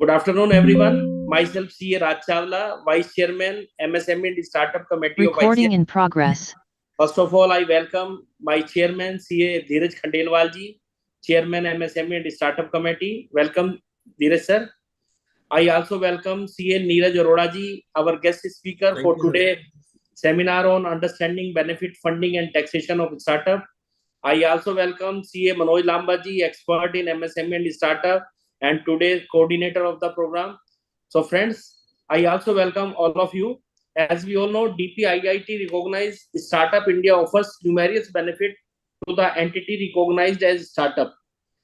Good afternoon, everyone. Myself, CA Raj Chawla, Vice Chairman, MSME and Startup Committee of Recording ICI. in progress. First of all, I welcome my Chairman, CA Dheeraj Khandelwal ji, Chairman, MSME and Startup Committee. Welcome, Dheeraj sir. I also welcome CA Neeraj Arora ji, our guest speaker for today's seminar on understanding benefit funding and taxation of startup. I also welcome CA Manoj Lamba ji, expert in MSME and startup, and today's coordinator of the program. So friends, I also welcome all of you. As we all know, DPIIT recognized Startup India offers numerous benefit to the entity recognized as startup.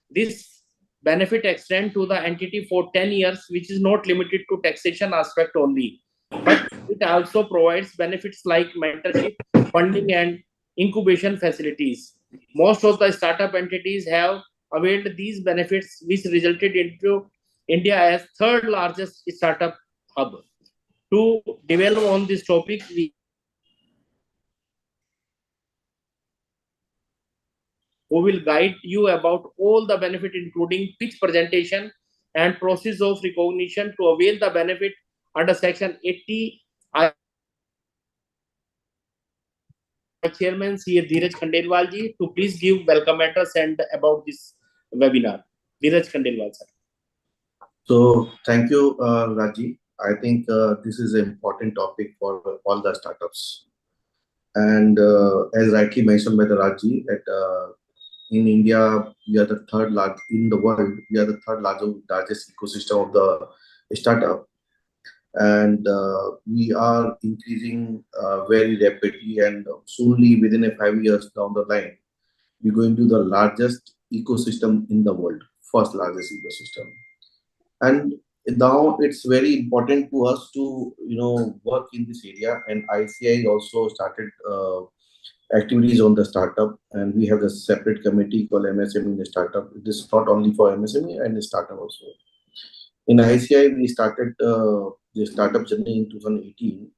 This benefit extend to the entity for 10 years, which is not limited to taxation aspect only, but it also provides benefits like mentorship, funding, and incubation facilities. Most of the startup entities have availed these benefits, which resulted into India as third largest startup hub. To develop on this topic, we who will guide you about all the benefit, including pitch presentation and process of recognition to avail the benefit under Section 80. I Chairman CA Dheeraj Khandelwal ji to please give welcome address and about this webinar. Dheeraj Khandelwal sir. So thank you, Raji. I think this is an important topic for all the startups. And as rightly mentioned by the Raji, that in India, we are the third large in the world. We are the third largest ecosystem of the startup, and we are increasing very rapidly. And soonly, within a 5 years down the line, we're going to the largest ecosystem in the world, first largest ecosystem. And now it's very important to us to work in this area, and ICI also started activities on the startup, and we have a separate committee called MSME in the startup. It is not only for MSME and the startup also. In ICI we started the startup journey in 2018,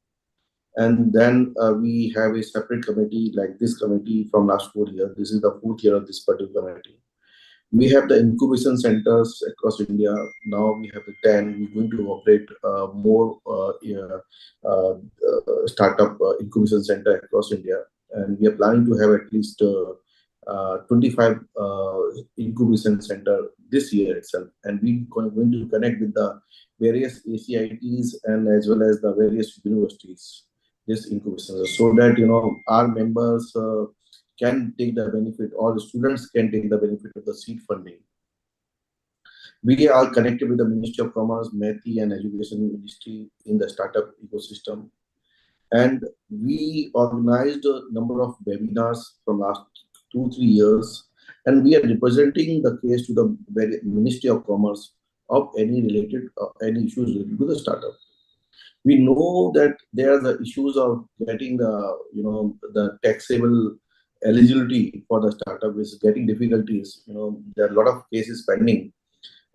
and then we have a separate committee like this committee from last 4 years. This is the 4th year of this particular committee. We have the incubation centers across India. Now we have the 10. We're going to operate more startup incubation center across India. And we are planning to have at least 25 incubation center this year itself. And we're going to connect with the various ACITs and as well as the various universities, this incubation, so that, our members can take the benefit, or the students can take the benefit of the seed funding. We are connected with the Ministry of Commerce, METI, and Education Ministry in the startup ecosystem. And we organized a number of webinars from last 2-3 years, and we are representing the case to the Ministry of Commerce of any issues related to the startup. We know that there are the issues of getting the taxable eligibility for the startup is getting difficulties. There are a lot of cases pending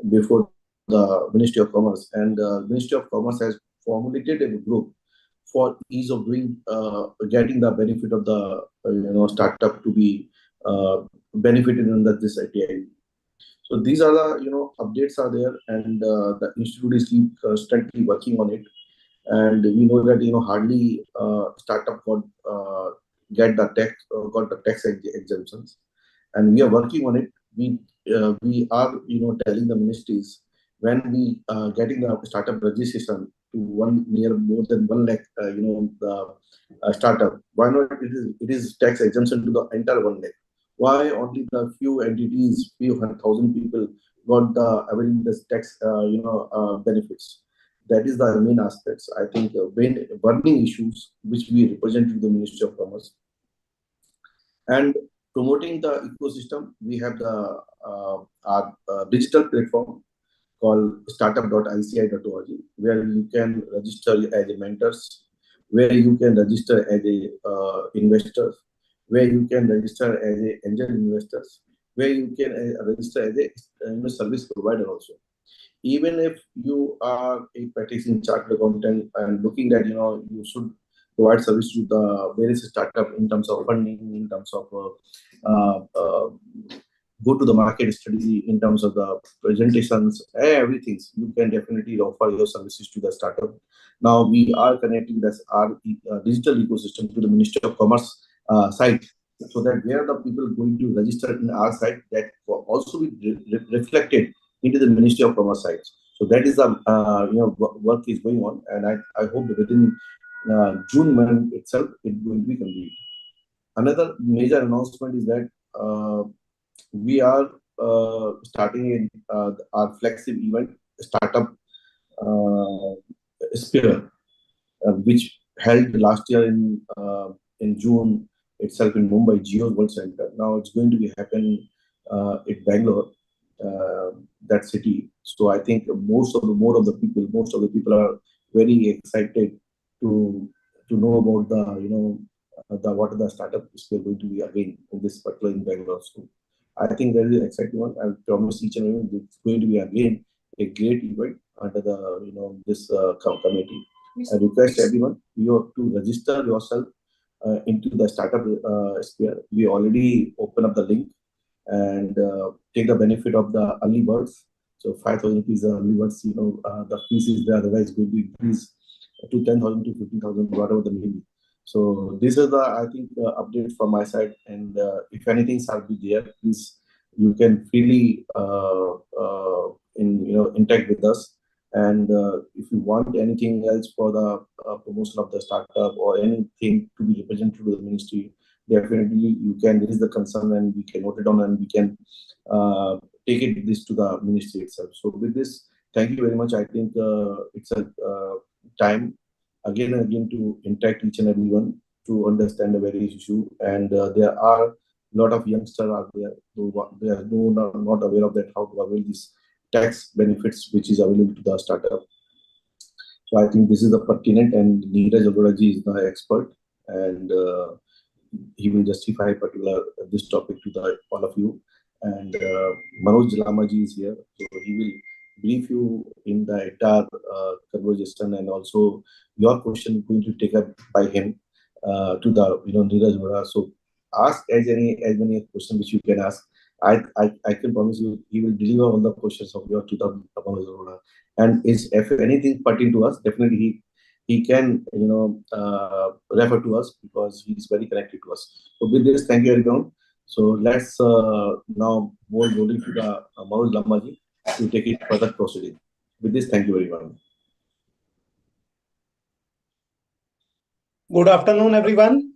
before the Ministry of Commerce, and the Ministry of Commerce has formulated a group for ease of doing getting the benefit of the startup to be benefited under this ITI. So these are the updates are there, and the institute is constantly working on it. And we know that hardly startup got the tax exemptions, and we are working on it. We are telling the ministries, when we getting the startup registration to more than 1 lakh the startup, why not it is tax exemption to the entire 1 lakh? Why only the few entities, few thousand people got the availing this tax benefits? That is the main aspects. I think burning issues which we represent to the Ministry of Commerce. And promoting the ecosystem, we have our digital platform called startup.ici.org, where you can register as a mentors, where you can register as a investors, where you can register as a angel investors, where you can register as a service provider also. Even if you are a practicing chartered accountant and looking that you should provide service to the various startup in terms of funding, in terms of go to the market study in terms of the presentations, everything. You can definitely offer your services to the startup. Now we are connecting this our digital ecosystem to the Ministry of Commerce site, so that where the people going to register in our site, that will also be reflected into the Ministry of Commerce site. So that is the work is going on, and I hope that within June month itself it will be complete. Another major announcement is that we are starting our flagship event, startup uh, sphere, which held last year in June itself in Mumbai Geo World Center. Now it's going to be happen in Bangalore, uh, that city. So I think most of the people are very excited to know about the the what the startup sphere going to be again in this particular in Bangalore. So I think that is an exciting one. I promise each and everyone it's going to be again a great event under the this committee. I request everyone you have to register yourself into the startup sphere. We already open up the link and take the benefit of the early birds. So 5,000 rupees early birds. The fees is there. Otherwise, going to increase to 10,000 to 15,000, whatever the may be. So this is the I think update from my side. And if anything shall be there, please you can freely interact with us. And if you want anything else for the promotion of the startup or anything to be represented to the ministry, definitely you can raise the concern and we can note it down and we can take it this to the ministry itself. So with this, thank you very much. I think it's a time again and again to interact each and everyone to understand the various issue. And there are a lot of youngsters out there who they are not aware of that how to avail these tax benefits which is available to the startup. So I think this is the pertinent, and Neeraj Agarwalji is the expert, and he will justify particular this topic to the all of you. And Manoj Jalamaji is here, so he will brief you in the entire conversation, and also your question is going to take up by him to the Neeraj Vora. So ask as many questions which you can ask. I can promise you he will deliver all the questions of your to the Manoj Vora. And is if anything pertain to us, definitely he can refer to us because he's very connected to us. So with this, thank you everyone. So let's now move rolling to the Manoj Lamaji to take it further proceeding. With this, thank you everyone. Good afternoon, everyone.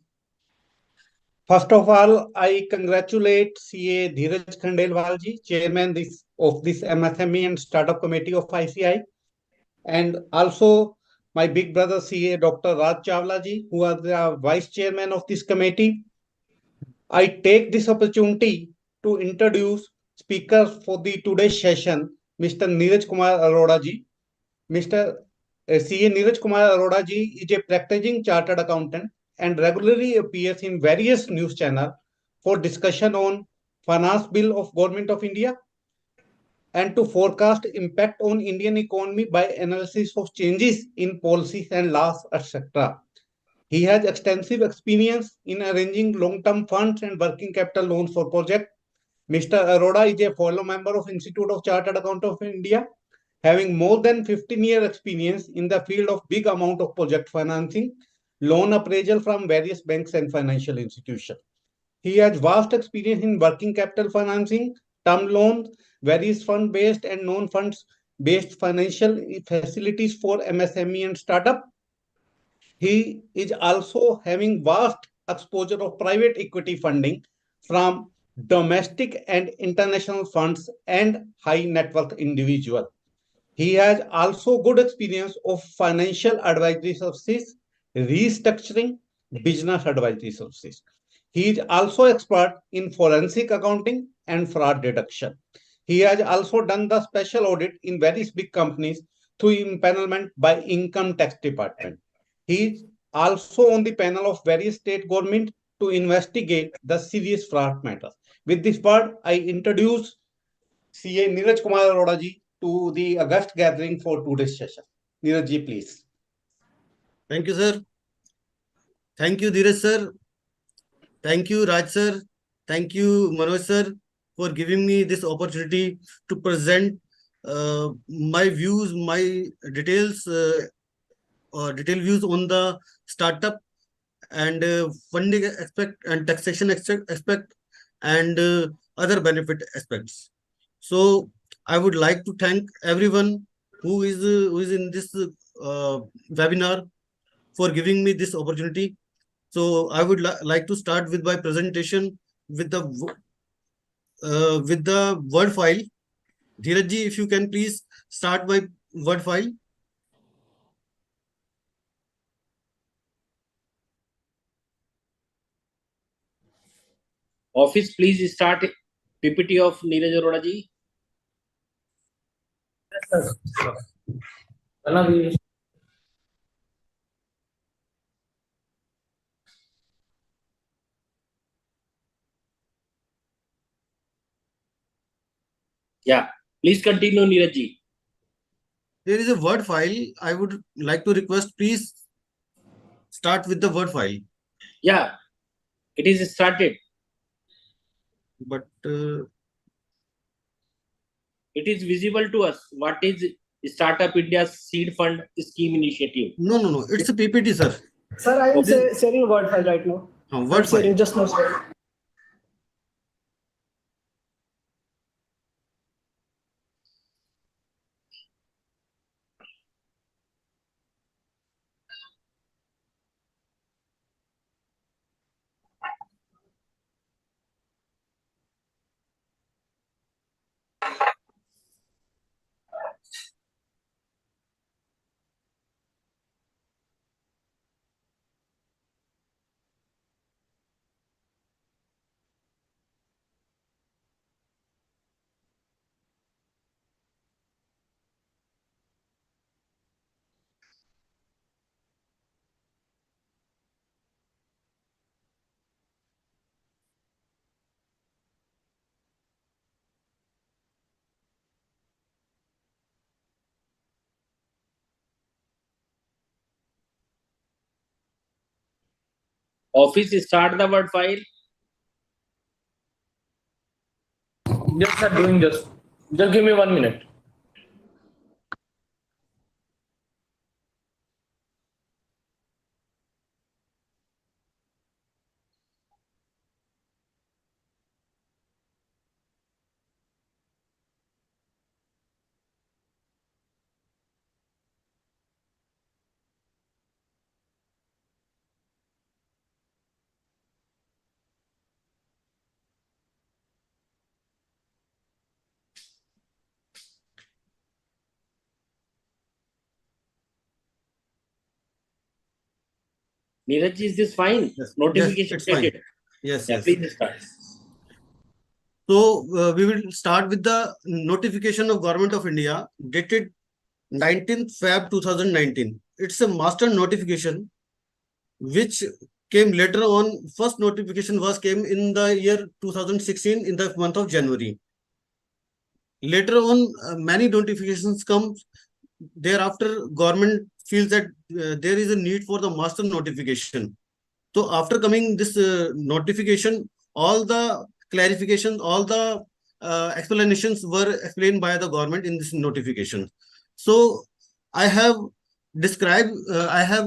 First of all, I congratulate CA Dheeraj Khandelwal ji, Chairman of this MSME and Startup Committee of ICI, and also my big brother CA Dr. Raj Chawla ji, who are the Vice Chairman of this committee. I take this opportunity to introduce speakers for the today's session, Mr. Neeraj Kumar Arora ji. Mr. CA Neeraj Kumar Arora ji is a practicing chartered accountant and regularly appears in various news channels for discussion on finance bill of Government of India and to forecast impact on Indian economy by analysis of changes in policies and laws, etc. He has extensive experience in arranging long-term funds and working capital loans for projects. Mr. Arora is a fellow member of Institute of Chartered Accountants of India, having more than 15-year experience in the field of big amount of project financing, loan appraisal from various banks and financial institutions. He has vast experience in working capital financing, term loans, various fund-based and non-funds-based financial facilities for MSME and startup. He is also having vast exposure of private equity funding from domestic and international funds and high net worth individuals. He has also good experience of financial advisory services, restructuring, business advisory services. He is also expert in forensic accounting and fraud detection. He has also done the special audit in various big companies through empanelment by income tax department. He is also on the panel of various state government to investigate the serious fraud matters. With this word, I introduce CA Neeraj Kumar Arora ji to the August gathering for today's session. Neeraj ji, please. Thank you, sir. Thank you, Dheeraj sir. Thank you, Raj sir. Thank you, Manoj sir, for giving me this opportunity to present my views, my details, detailed views on the startup and funding aspect and taxation aspect and other benefit aspects. So I would like to thank everyone who is in this webinar for giving me this opportunity. So I would like to start with my presentation with the word file. Dheeraj ji, if you can please start my word file. Office, please start PPT of Neeraj Arora ji. Yeah, please continue, Neeraj ji. There is a word file. I would like to request, please start with the word file. Yeah, it is started. But it is visible to us. What is Startup India's Seed Fund Scheme Initiative? no. It's a PPT, sir. Sir, I am Okay. sharing a word file right now. Word I'm sharing file. just now, sir. Office, start the word file. Yes, sir, doing just. Just give me 1 minute. Neeraj ji, is this fine? Yes, Notification it's fine. stated. Yes, Yeah, yes. please start. So we will start with the notification of Government of India dated 19th Feb 2019. It's a master notification which came later on. First notification came in the year 2016 in the month of January. Later on, many notifications come. Thereafter, government feels that there is a need for the master notification. So after coming this notification, all the clarifications, all the explanations were explained by the government in this notification. So I have I have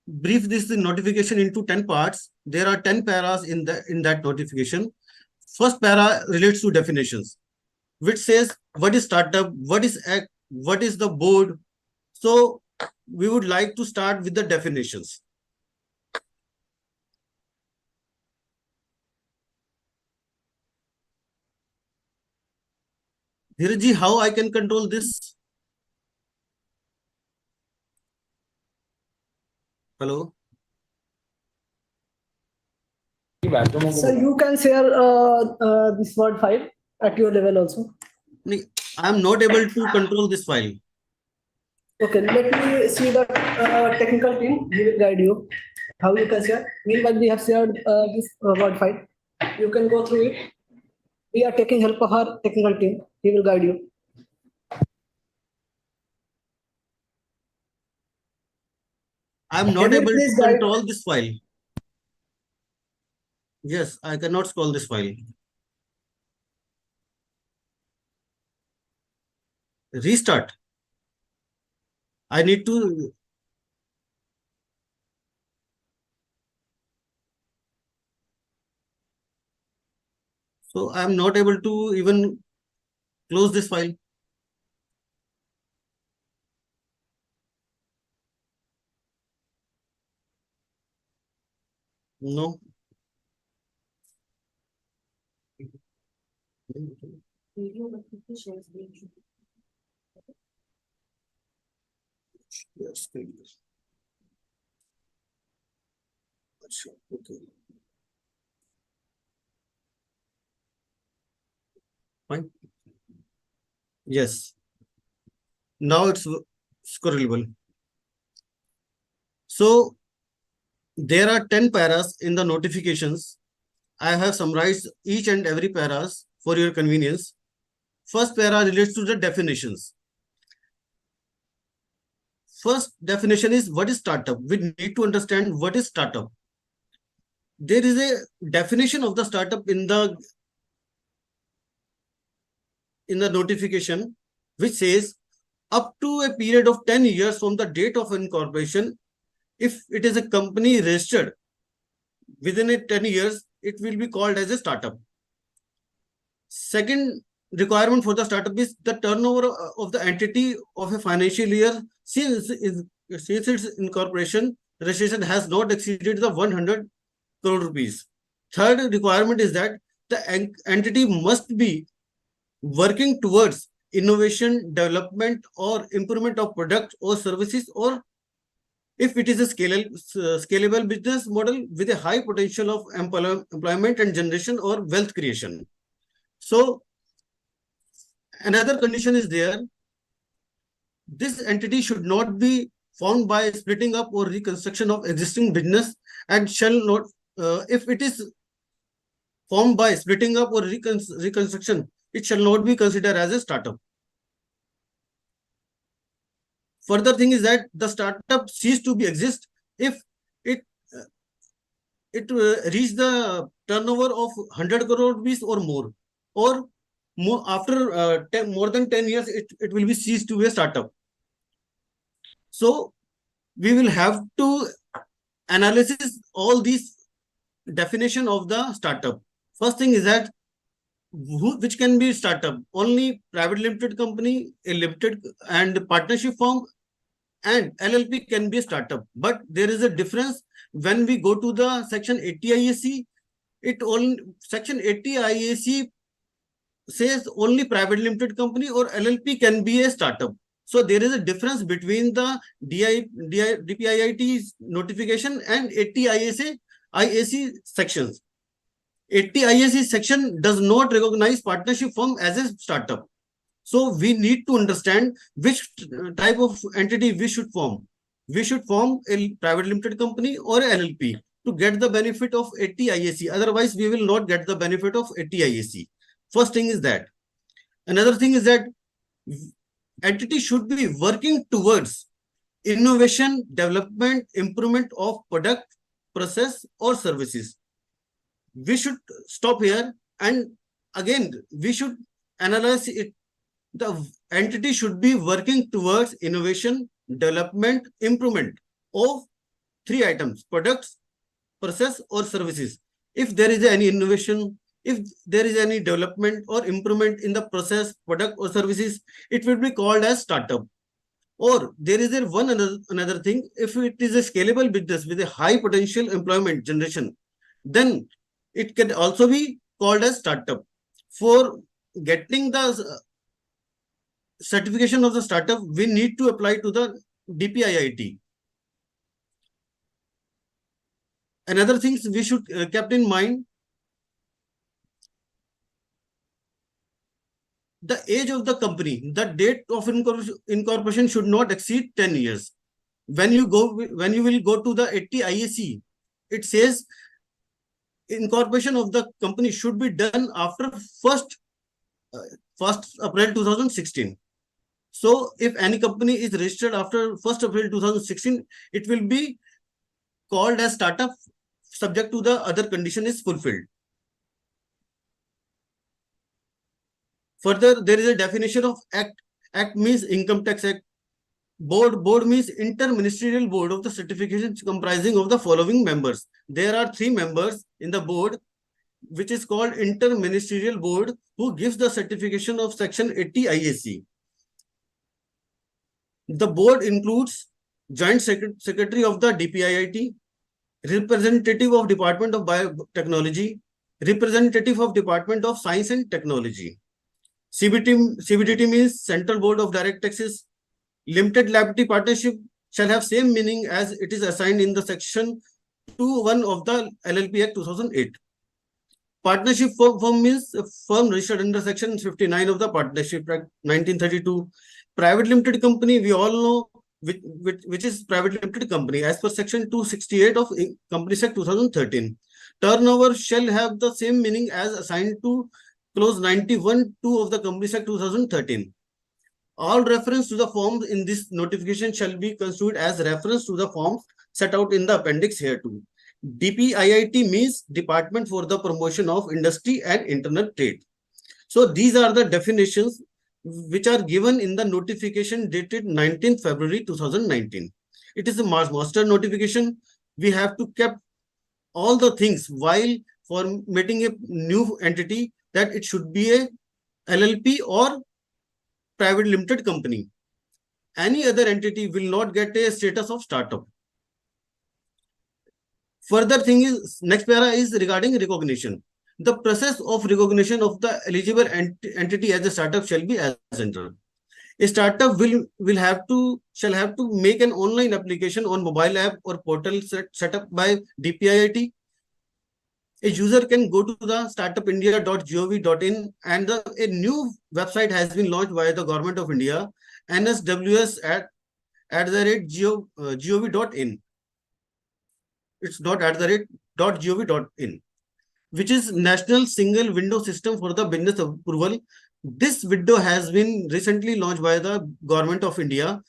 briefed this notification into 10 parts. There are 10 paras in that notification. First para relates to definitions, which says what is startup, what is act, what is the board. So we would like to start with the definitions. Dhirji, how I can control this? Hello? Sir, you can share this word file at your level also. I am not able to control this file. Okay, let me see the technical team. We will guide you how you can share. Meanwhile, we have shared this word file. You can go through it. We are taking help of our technical team. He will guide you. I am not Can you able to please guide? control this file. Yes, I cannot scroll this file. restart. I need to. So I am not able to even close this file. No. Yes, okay. Fine. Yes. Now it's scrollable. So there are 10 paras in the notifications. I have summarized each and every paras for your convenience. First para relates to the definitions. First definition is what is startup. We need to understand what is startup. There is a definition of the startup in the notification, which says up to a period of 10 years from the date of incorporation, if it is a company registered within a 10 years, it will be called as a startup. Second requirement for the startup is the turnover of the entity of a financial year since its incorporation registration has not exceeded the 100 crore rupees. Third requirement is that the entity must be working towards innovation, development, or improvement of product or services, or if it is a scalable business model with a high potential of employment and generation or wealth creation. So another condition is there. This entity should not be formed by splitting up or reconstruction of existing business and shall not, if it is formed by splitting up or reconstruction, it shall not be considered as a startup. Further thing is that the startup cease to be exist if it reach the turnover of 100 crore rupees or more, or more after more than 10 years, it will be ceased to be a startup. So we will have to analyze all these definition of the startup. First thing is that which can be startup? Only private limited company, a limited and partnership firm, and LLP can be a startup. But there is a difference when we go to the section 80 IAC. Section 80 IAC says only private limited company or LLP can be a startup. So there is a difference between the DPIIT notification and 80 IAC sections. 80 IAC section does not recognize partnership firm as a startup. So we need to understand which type of entity we should form. We should form a private limited company or a LLP to get the benefit of 80 IAC. Otherwise, we will not get the benefit of 80 IAC. First thing is that. Another thing is that entity should be working towards innovation, development, improvement of product, process, or services. We should stop here, and again, we should analyze it. The entity should be working towards innovation, development, improvement of 3 items: products, process, or services. If there is any innovation, if there is any development or improvement in the process, product, or services, it will be called as startup. Or there is another thing, if it is a scalable business with a high potential employment generation, then it can also be called as startup. For getting the certification of the startup, we need to apply to the DPIIT. Another things we should keep in mind, the age of the company, the date of incorporation should not exceed 10 years. When you will go to the 80 IAC, it says incorporation of the company should be done after 1st April 2016. So if any company is registered after 1st April 2016, it will be called as startup, subject to the other condition is fulfilled. Further, there is a definition of act. Act means Income Tax Act. Board means Interministerial Board of the Certification, comprising of the following members. There are 3 members in the board, which is called Interministerial Board, who gives the certification of Section 80 IAC. The board includes Joint Secretary of the DPIIT, representative of Department of Biotechnology, representative of Department of Science and Technology. CBDT means Central Board of Direct Taxes. Limited liability partnership shall have same meaning as it is assigned in the section 2(1) of the LLP Act 2008. Partnership firm means a firm registered under section 59 of the Partnership Act 1932. Private limited company, we all know which is private limited company as per section 268 of Companies Act 2013. Turnover shall have the same meaning as assigned to clause 91(2) of the Companies Act 2013. All reference to the forms in this notification shall be construed as reference to the forms set out in the appendix hereto. DPIIT means Department for the Promotion of Industry and Internal Trade. So these are the definitions which are given in the notification dated 19th February 2019. It is a master notification. We have to keep all the things while formatting a new entity, that it should be a LLP or private limited company. Any other entity will not get a status of startup. Further thing is, next para is regarding recognition. The process of recognition of the eligible entity as a startup shall be as under. A startup shall have to make an online application on mobile app or portal set up by DPIIT. A user can go to the startupindia.gov.in, and a new website has been launched by the Government of India, nsws@gov.in. It's not @.gov.in, which is National Single Window System for the Business Approval. This window has been recently launched by the Government of India.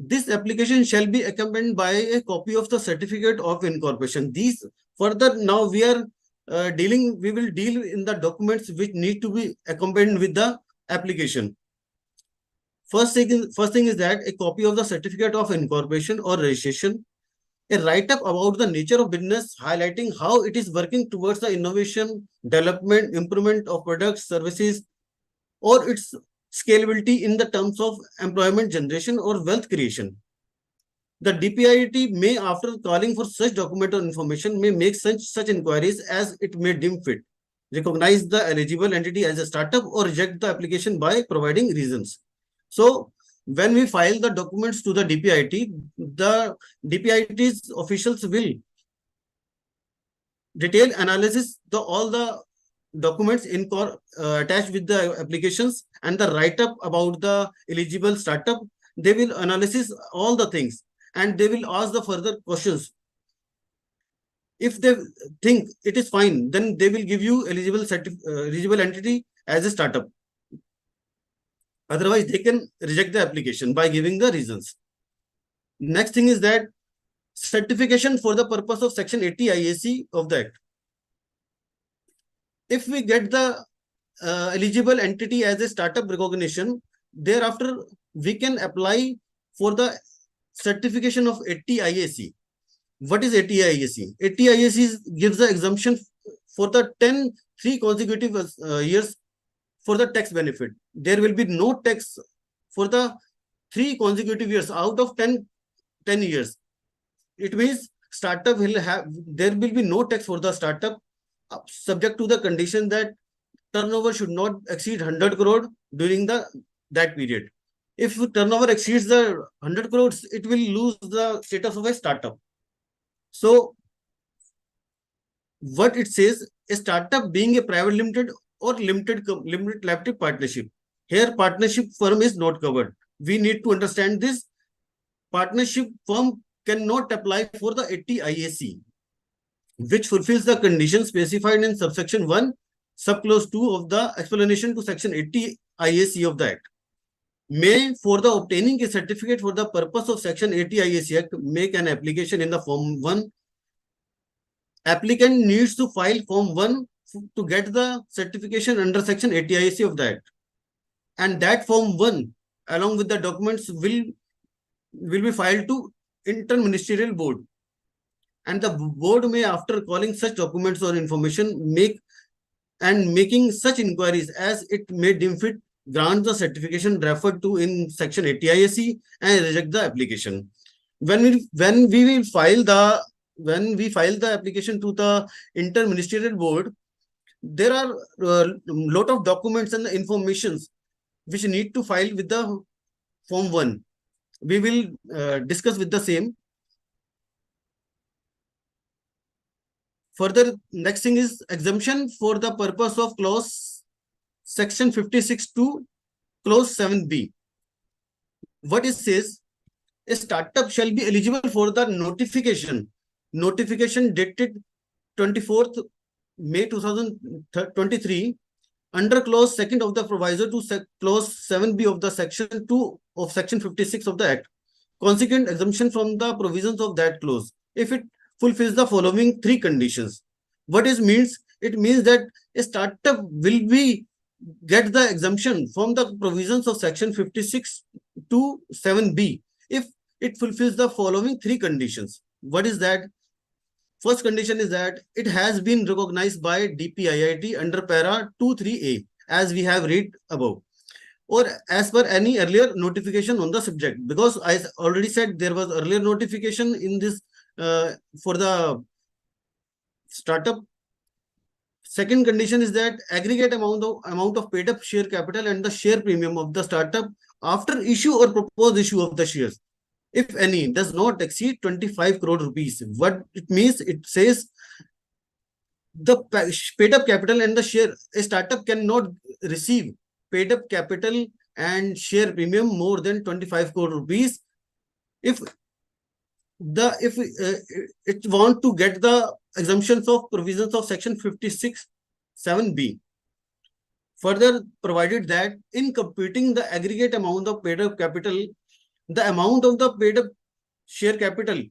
This application shall be accompanied by a copy of the certificate of incorporation. These further, now we will deal in the documents which need to be accompanied with the application. First thing is that a copy of the certificate of incorporation or registration, a write-up about the nature of business, highlighting how it is working towards the innovation, development, improvement of products, services, or its scalability in the terms of employment generation or wealth creation. The DPIIT may, after calling for such document or information, may make such inquiries as it may deem fit, recognize the eligible entity as a startup, or reject the application by providing reasons. So when we file the documents to the DPIIT's officials will detail analysis all the documents attached with the applications and the write-up about the eligible startup. They will analyze all the things and they will ask the further questions. If they think it is fine, then they will give you eligible entity as a startup. Otherwise, they can reject the application by giving the reasons. Next thing is that certification for the purpose of Section 80 IAC of the Act. If we get the eligible entity as a startup recognition, thereafter we can apply for the certification of 80 IAC. What is 80 IAC? 80 IAC gives the exemption for the 3 consecutive years for the tax benefit. There will be no tax for the 3 consecutive years out of 10 years. It means startup there will be no tax for the startup, subject to the condition that turnover should not exceed 100 crore during that period. If turnover exceeds the 100 crores, it will lose the status of a startup. So what it says, a startup being a private limited or limited liability partnership. Here partnership firm is not covered. We need to understand this. Partnership firm cannot apply for the 80 IAC, which fulfills the conditions specified in subsection 1, subclause 2 of the explanation to section 80 IAC of the Act. May, for the obtaining a certificate for the purpose of section 80 IAC Act, make an application in the form 1. Applicant needs to file form 1 to get the certification under section 80 IAC of the Act. and that Form 1 along with the documents will be filed to interministerial board, and the board may, after calling such documents or information, making such inquiries as it may deem fit, grant the certification referred to in section 80 IAC and reject the application. When we file the application to the interministerial board, there are a lot of documents and informations which need to file with the Form 1. We will discuss with the same. Further, next thing is exemption for the purpose of clause section 56 to clause 7b. What it says, a startup shall be eligible for the notification dated 24th May 2023 under clause 2nd of the proviso to clause 7b of the section 2 of section 56 of the Act. Consequent exemption from the provisions of that clause if it fulfills the following three conditions. What it means? It means that a startup will get the exemption from the provisions of section 56 to 7b if it fulfills the following three conditions. What is that? First condition is that it has been recognized by DPIIT under para 23A, as we have read above, or as per any earlier notification on the subject. Because I already said there was earlier notification in this for the startup. Second condition is that aggregate amount of paid up share capital and the share premium of the startup after issue or proposed issue of the shares, if any, does not exceed 25 crore rupees. What it means, it says the paid up capital and the share, a startup cannot receive paid up capital and share premium more than 25 crore rupees if it want to get the exemptions of provisions of section 56 7b. Further, provided that in computing the aggregate amount of paid up capital, the amount of the paid up share capital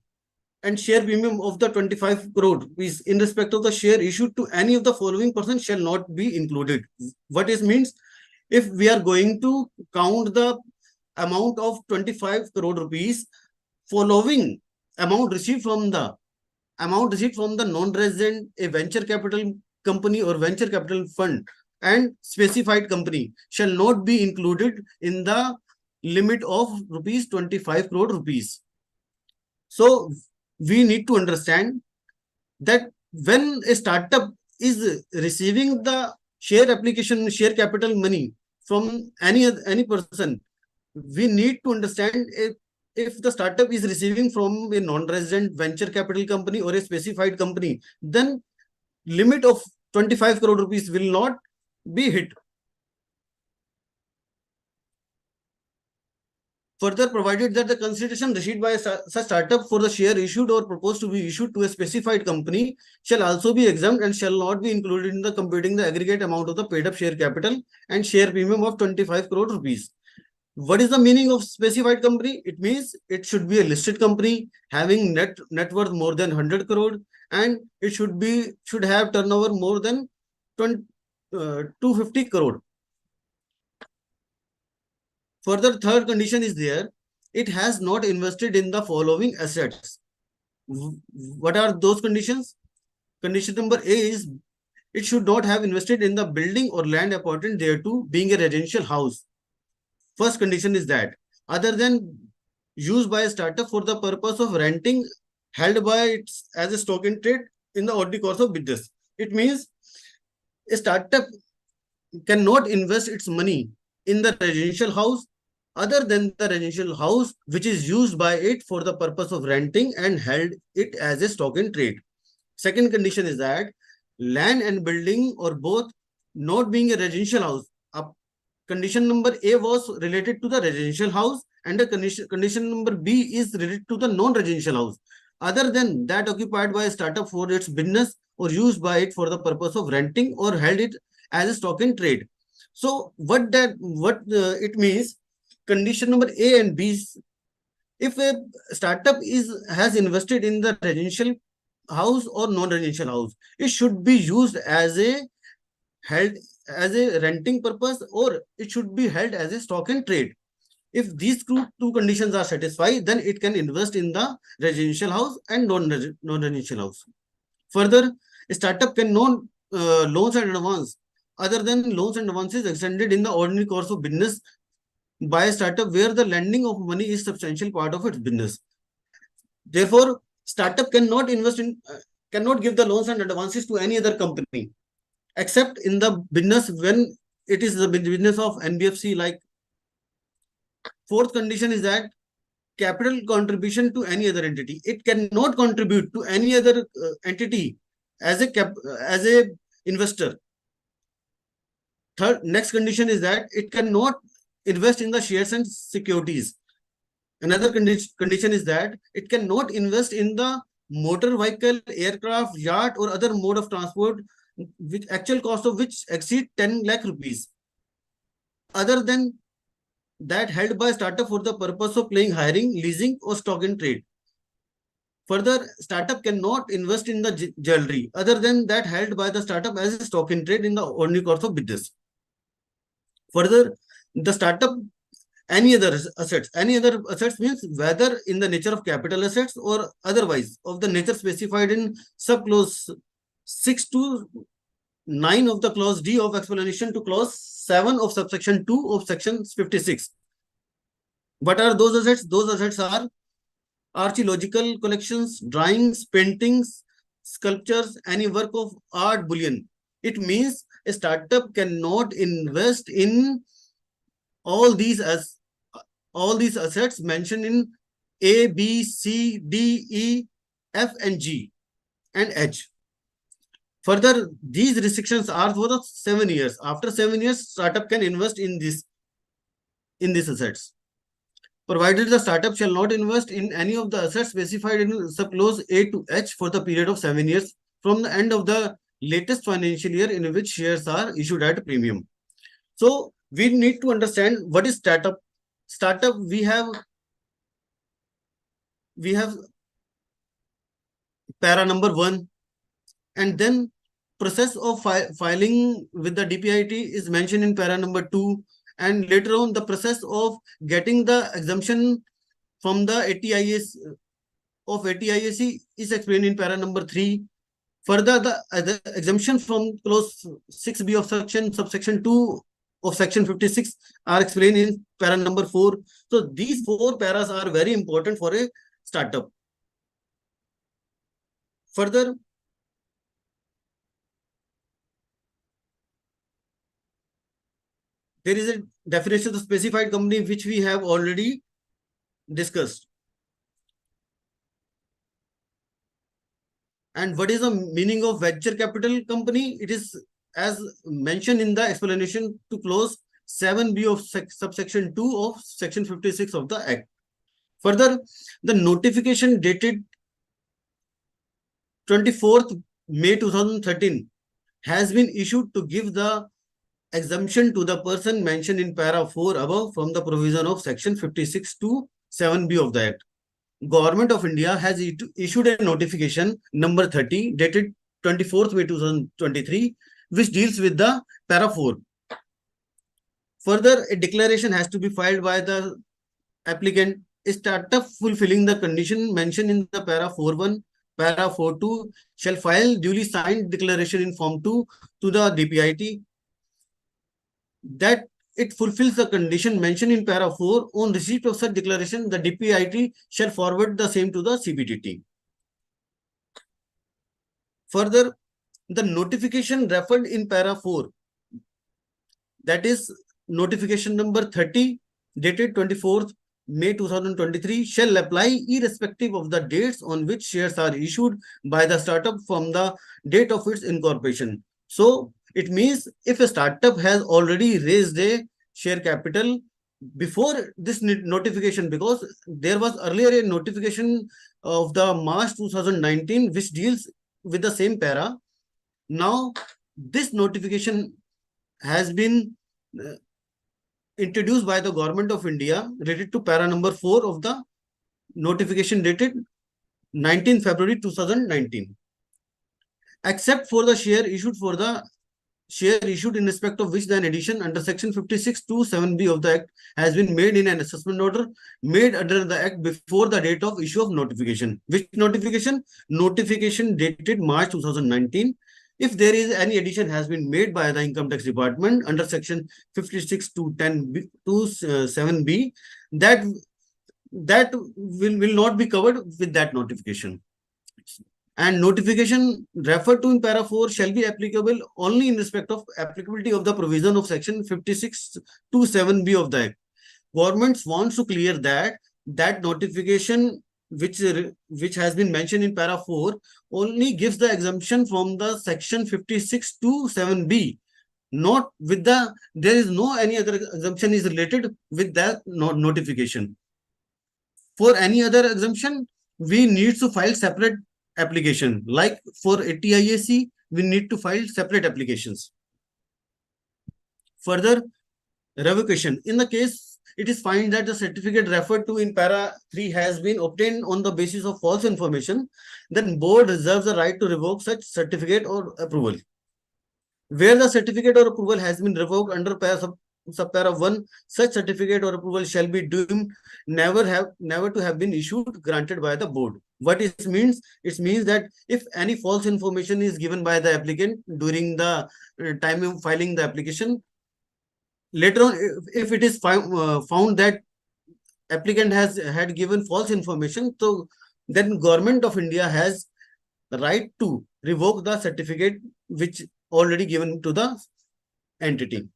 and share premium of the 25 crore is in respect of the share issued to any of the following persons shall not be included. What it means, if we are going to count the amount of 25 crore rupees following amount received from the non-resident, a venture capital company or venture capital fund and specified company shall not be included in the limit of rupees 25 crore rupees. So we need to understand that when a startup is receiving the share capital money from any person, we need to understand if the startup is receiving from a non-resident venture capital company or a specified company, then limit of 25 crore rupees will not be hit. Further, provided that the consideration received by such startup for the share issued or proposed to be issued to a specified company shall also be exempt and shall not be included in the computing the aggregate amount of the paid up share capital and share premium of 25 crore rupees. What is the meaning of specified company? It means it should be a listed company having net worth more than 100 crore, and it should have turnover more than 250 crore. Further, third condition is there. It has not invested in the following assets. What are those conditions? Condition number A is it should not have invested in the building or land appertaining thereto, being a residential house. First condition is that other than used by a startup for the purpose of renting, held by it as a stock in trade in the ordinary course of business. It means a startup cannot invest its money in the residential house other than the residential house which is used by it for the purpose of renting and held it as a stock in trade. Second condition is that land and building or both not being a residential house. Condition number A was related to the residential house and the condition number B is related to the non-residential house. Other than that occupied by a startup for its business or used by it for the purpose of renting or held it as a stock in trade. So what it means, condition number A and B, if a startup has invested in the residential house or non-residential house, it should be used as a held as a renting purpose, or it should be held as a stock and trade. If these two conditions are satisfied, then it can invest in the residential house and non-residential house. Further, a startup cannot loans and advance other than loans and advances extended in the ordinary course of business by a startup where the lending of money is substantial part of its business. Therefore, startup cannot invest in, cannot give the loans and advances to any other company, except in the business when it is the business of NBFC. Like, fourth condition is that capital contribution to any other entity. It cannot contribute to any other entity as a investor. Next condition is that it cannot invest in the shares and securities. Another condition is that it cannot invest in the motor vehicle, aircraft, yacht, or other mode of transport which actual cost of which exceed 10 lakh rupees, other than that held by startup for the purpose of playing, hiring, leasing, or stock in trade. Further, startup cannot invest in the jewelry other than that held by the startup as a stock in trade in the ordinary course of business. Further, the startup any other assets means whether in the nature of capital assets or otherwise of the nature specified in subclause 6 to 9 of the clause D of explanation to clause 7 of subsection 2 of section 56. What are those assets? Those assets are archaeological collections, drawings, paintings, sculptures, any work of art, bullion. It means a startup cannot invest in all these assets mentioned in A, B, C, D, E, F, and G, and H. Further, these restrictions are for the 7 years. After 7 years, startup can invest in these assets, provided the startup shall not invest in any of the assets specified in subclause A to H for the period of 7 years from the end of the latest financial year in which shares are issued at a premium. So we need to understand what is startup. Startup, we have para number 1, and then process of filing with the DPIT is mentioned in para number 2, and later on the process of getting the exemption from the ATIAC is explained in para number 3. Further, the exemption from clause 6B of subsection 2 of section 56 are explained in para number 4. So these 4 paras are very important for a startup. Further, there is a definition of specified company which we have already discussed. And what is the meaning of venture capital company? It is as mentioned in the explanation to clause 7B of subsection 2 of section 56 of the Act. Further, the notification dated 24th May 2013 has been issued to give the exemption to the person mentioned in para 4 above from the provision of section 56 to 7B of the Act. Government of India has issued a notification number 30 dated 24th May 2023 which deals with the para 4. Further, a declaration has to be filed by the applicant. A startup fulfilling the condition mentioned in the para 4.1, para 4.2 shall file duly signed declaration in form 2 to the DPIT that it fulfills the condition mentioned in para 4. On receipt of such declaration, the DPIT shall forward the same to the CBDT. Further, the notification referred in para 4, that is notification number 30 dated 24th May 2023 shall apply irrespective of the dates on which shares are issued by the startup from the date of its incorporation. So it means if a startup has already raised a share capital before this notification, because there was earlier a notification of the March 2019 which deals with the same para. Now this notification has been introduced by the Government of India related to para number 4 of the notification dated 19 February 2019. Except for the share issued for the share issued in respect of which the addition under section 56 to 7B of the Act has been made in an assessment order made under the Act before the date of issue of notification. Which notification? Notification dated March 2019. If there is any addition has been made by the Income Tax Department under section 56 to 7B, that will not be covered with that notification. And notification referred to in para 4 shall be applicable only in respect of applicability of the provision of section 56 to 7B of the Act. Government wants to clear that notification which has been mentioned in para 4 only gives the exemption from the section 56 to 7B. Not with the, there is no any other exemption is related with that notification. For any other exemption, we need to file separate application. Like for ATIAC, we need to file separate applications. Further, revocation. In the case, it is found that the certificate referred to in para 3 has been obtained on the basis of false information, then board reserves the right to revoke such certificate or approval. Where the certificate or approval has been revoked under subpara 1, such certificate or approval shall be deemed never to have been issued granted by the board. What it means? It means that if any false information is given by the applicant during the time of filing the application, later on, if it is found that applicant had given false information, so then Government of India has the right to revoke the certificate which already given to the entity.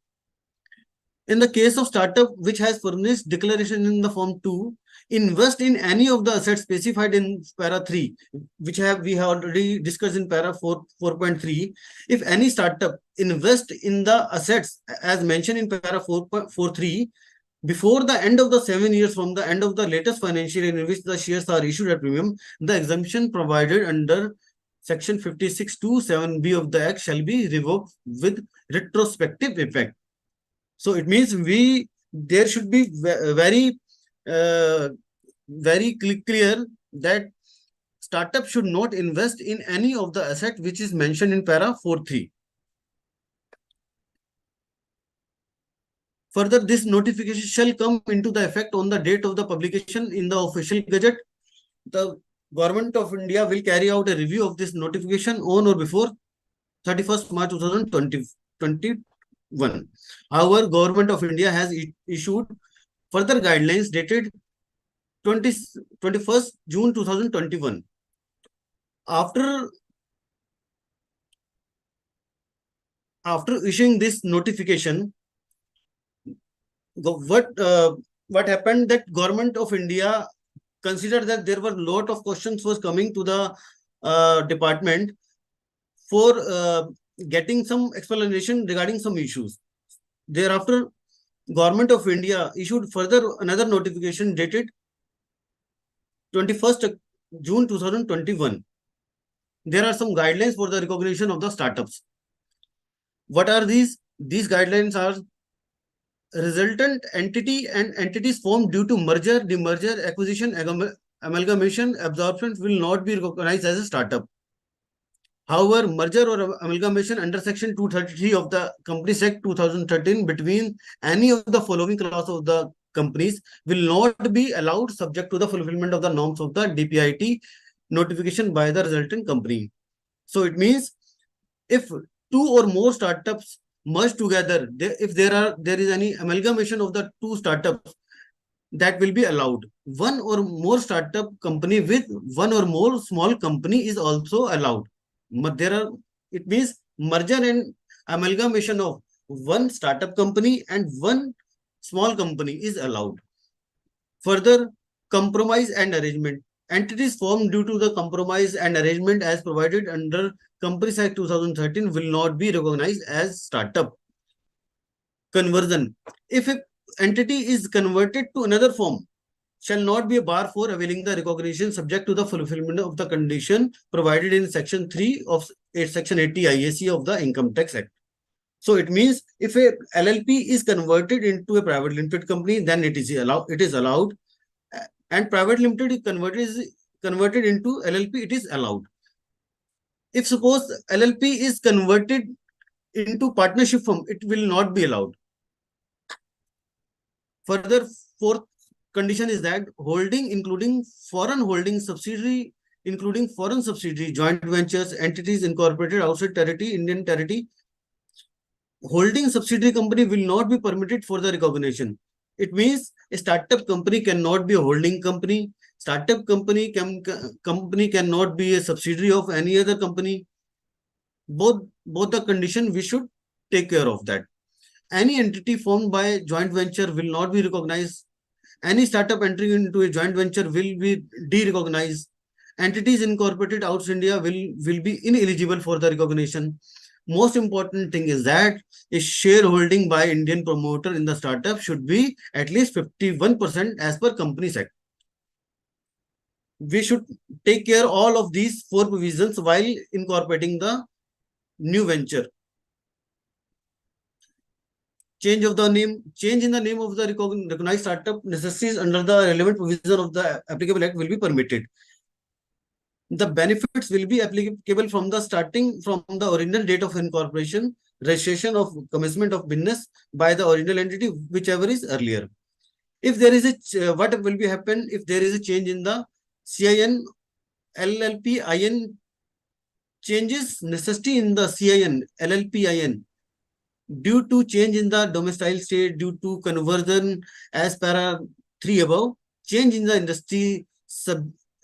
In the case of startup which has furnished declaration in the form 2, invest in any of the assets specified in para 3, which we have already discussed in para 4.3. If any startup invest in the assets as mentioned in para 4.43 before the end of the 7 years from the end of the latest financial year in which the shares are issued at premium, the exemption provided under section 56 to 7B of the Act shall be revoked with retrospective effect. So it means there should be very clear that startup should not invest in any of the asset which is mentioned in para 4.3. Further, this notification shall come into the effect on the date of the publication in the official gazette. The Government of India will carry out a review of this notification on or before 31st March 2021. However, Government of India has issued further guidelines dated 21st June 2021. After issuing this notification, what happened that Government of India considered that there were a lot of questions was coming to the department for getting some explanation regarding some issues. Thereafter, Government of India issued further another notification dated 21st June 2021. There are some guidelines for the recognition of the startups. What are these? These guidelines are resultant entity and entities formed due to merger, demerger, acquisition, amalgamation, absorption will not be recognized as a startup. However, merger or amalgamation under section 233 of the Companies Act 2013 between any of the following class of the companies will not be allowed subject to the fulfillment of the norms of the DPIT notification by the resultant company. So it means if 2 or more startups merge together, if there is any amalgamation of the 2 startups, that will be allowed. 1 or more startup company with 1 or more small company is also allowed. It means merger and amalgamation of 1 startup company and 1 small company is allowed. Further, compromise and arrangement. Entities formed due to the compromise and arrangement as provided under Companies Act 2013 will not be recognized as startup. Conversion. If an entity is converted to another form, shall not be a bar for availing the recognition subject to the fulfillment of the condition provided in section 3 of section 80 IAC of the Income Tax Act. So it means if a LLP is converted into a private limited company, then it is allowed. And private limited is converted into LLP, it is allowed. If suppose LLP is converted into partnership firm, it will not be allowed. Further, fourth condition is that holding, including foreign holding subsidiary, including foreign subsidiary, joint ventures, entities incorporated outside territory, Indian territory, holding subsidiary company will not be permitted for the recognition. It means a startup company cannot be a holding company. Startup company cannot be a subsidiary of any other company. Both the condition we should take care of that. Any entity formed by joint venture will not be recognized. Any startup entering into a joint venture will be de-recognized. Entities incorporated outside India will be ineligible for the recognition. Most important thing is that a shareholding by Indian promoter in the startup should be at least 51% as per Companies Act. We should take care all of these four provisions while incorporating the new venture. Change in the name of the recognized startup necessities under the relevant provision of the applicable act will be permitted. The benefits will be applicable from the original date of incorporation, registration of commencement of business by the original entity, whichever is earlier. If there is what will be happen if there is a change in the CIN, LLP, IN changes necessity in the CIN, LLP, IN due to change in the domicile state, due to conversion as para 3 above, change in the industry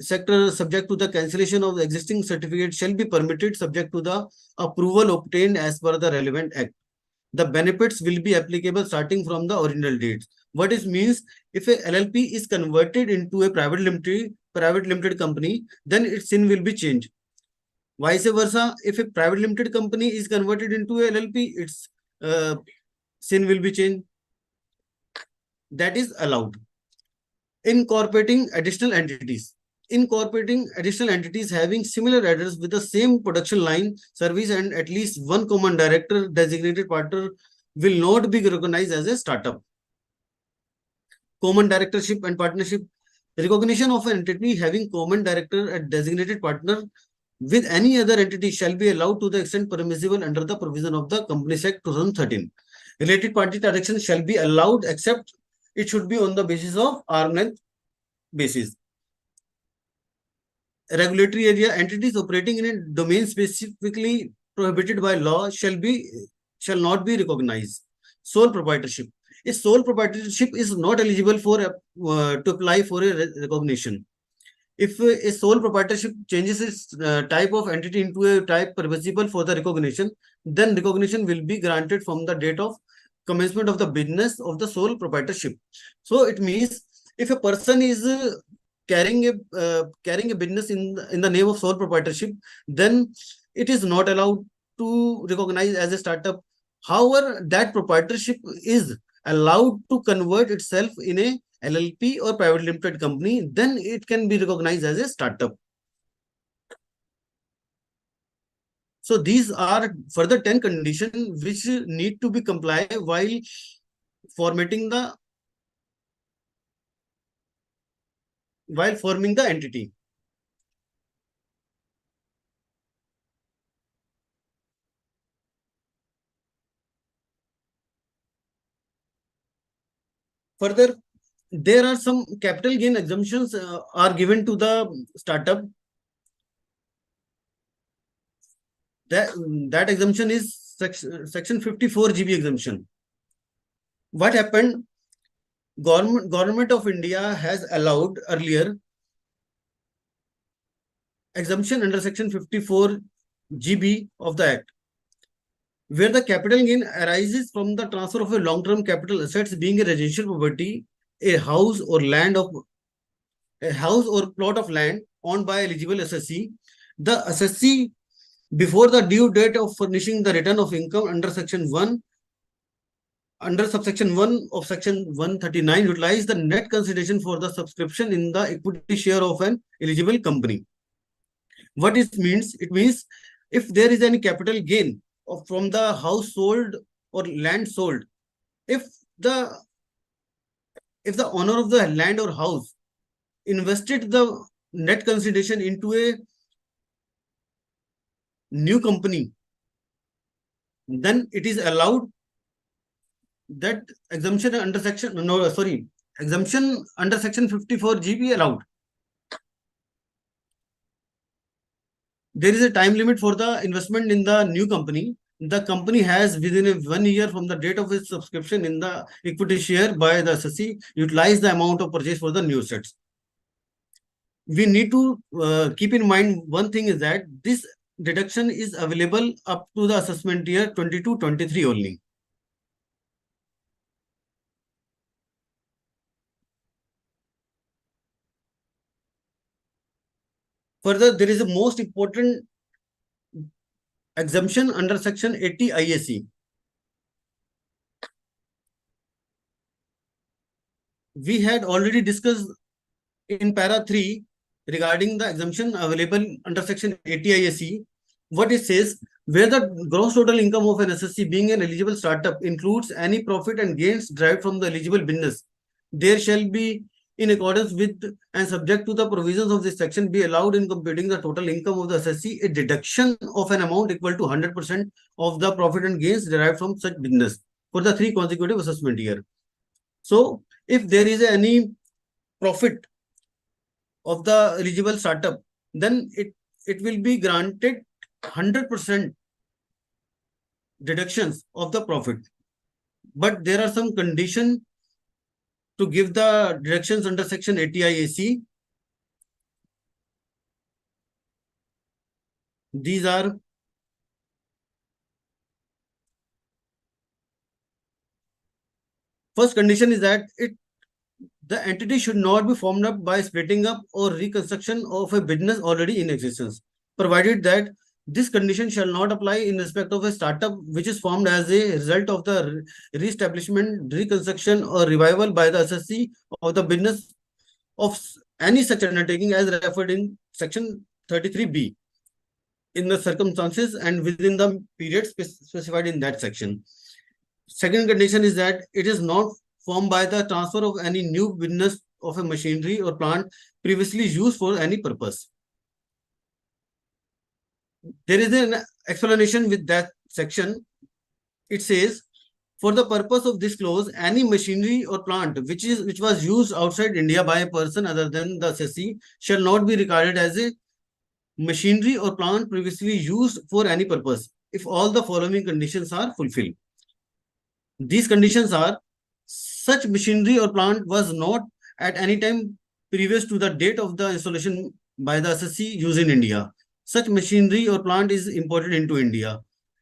sector subject to the cancellation of the existing certificate shall be permitted subject to the approval obtained as per the relevant act. The benefits will be applicable starting from the original dates. What it means, if a LLP is converted into a private limited company, then its SIN will be changed. Vice versa, if a private limited company is converted into a LLP, its SIN will be changed. That is allowed. Incorporating additional entities having similar address with the same production line, service, and at least one common director, designated partner will not be recognized as a startup. Common directorship and partnership. Recognition of an entity having common director and designated partner with any other entity shall be allowed to the extent permissible under the provision of the Companies Act 2013. Related party transaction shall be allowed, except it should be on the basis of arm's length basis. Regulatory area, entities operating in a domain specifically prohibited by law shall not be recognized. Sole proprietorship. A sole proprietorship is not eligible for to apply for a recognition. If a sole proprietorship changes its type of entity into a type permissible for the recognition, then recognition will be granted from the date of commencement of the business of the sole proprietorship. So it means if a person is carrying a business in the name of sole proprietorship, then it is not allowed to recognize as a startup. However, that proprietorship is allowed to convert itself in a LLP or private limited company, then it can be recognized as a startup. So these are further 10 conditions which need to be complied while forming the entity. Further, there are some capital gain exemptions are given to the startup. That exemption is section 54 GB exemption. What happened? Government of India has allowed earlier exemption under section 54 GB of the Act, where the capital gain arises from the transfer of a long-term capital assets being a residential property, a house or plot of land owned by eligible assessee. The assessee, before the due date of furnishing the return of income under subsection 1 of section 139, utilize the net consideration for the subscription in the equity share of an eligible company. What it means? It means if there is any capital gain from the house sold or land sold, if the owner of the land or house invested the net consideration into a new company, then it is allowed that exemption under section, exemption under section 54G be allowed. There is a time limit for the investment in the new company. The company has within 1 year from the date of its subscription in the equity share by the assessee utilize the amount of purchase for the new sets. We need to keep in mind one thing is that this deduction is available up to the assessment year 22-23 only. Further, there is a most important exemption under section 80 IAC. We had already discussed in para 3 regarding the exemption available under section 80 IAC. What it says, where the gross total income of an assessee being an eligible startup includes any profit and gains derived from the eligible business, there shall be, in accordance with and subject to the provisions of this section, be allowed in computing the total income of the assessee a deduction of an amount equal to 100% of the profit and gains derived from such business for the 3 consecutive assessment year. So, if there is any profit of the eligible startup, then it will be granted 100% deductions of the profit. But there are some conditions to give the deductions under section 80 IAC. These are first condition is that the entity should not be formed up by splitting up or reconstruction of a business already in existence, provided that this condition shall not apply in respect of a startup which is formed as a result of the re-establishment, reconstruction, or revival by the assessee of the business of any such undertaking as referred in section 33B in the circumstances and within the period specified in that section. Second condition is that it is not formed by the transfer of any new business of a machinery or plant previously used for any purpose. There is an explanation with that section. It says, for the purpose of this clause, any machinery or plant which was used outside India by a person other than the assessee shall not be regarded as a machinery or plant previously used for any purpose if all the following conditions are fulfilled. These conditions are, such machinery or plant was not at any time previous to the date of the installation by the assessee used in India. Such machinery or plant is imported into India.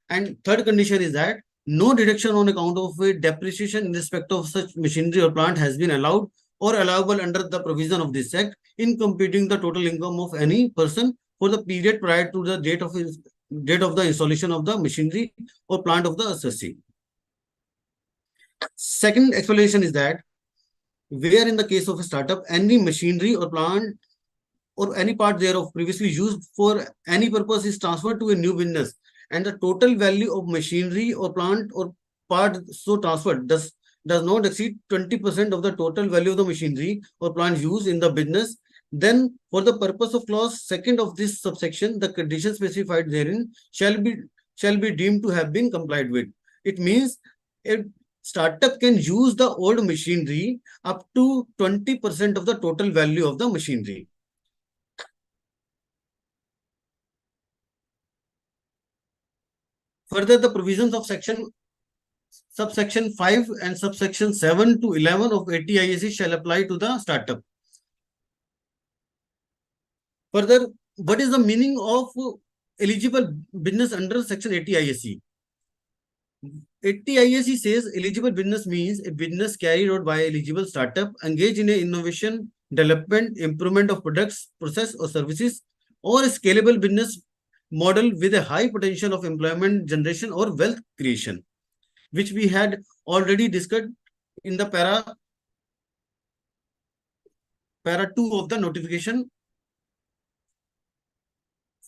And third condition is that no deduction on account of a depreciation in respect of such machinery or plant has been allowed or allowable under the provision of this act in computing the total income of any person for the period prior to the date of the installation of the machinery or plant of the assessee. Second explanation is that where in the case of a startup, any machinery or plant or any part thereof previously used for any purpose is transferred to a new business, and the total value of machinery or plant or part so transferred does not exceed 20% of the total value of the machinery or plant used in the business, then for the purpose of clause 2nd of this subsection, the conditions specified therein shall be deemed to have been complied with. It means a startup can use the old machinery up to 20% of the total value of the machinery. Further, the provisions of subsection 5 and subsection 7 to 11 of 80 IAC shall apply to the startup. Further, what is the meaning of eligible business under section 80 IAC? 80 IAC says eligible business means a business carried out by eligible startup engaged in a innovation, development, improvement of products, process or services, or a scalable business model with a high potential of employment generation or wealth creation, which we had already discussed in the para 2 of the notification.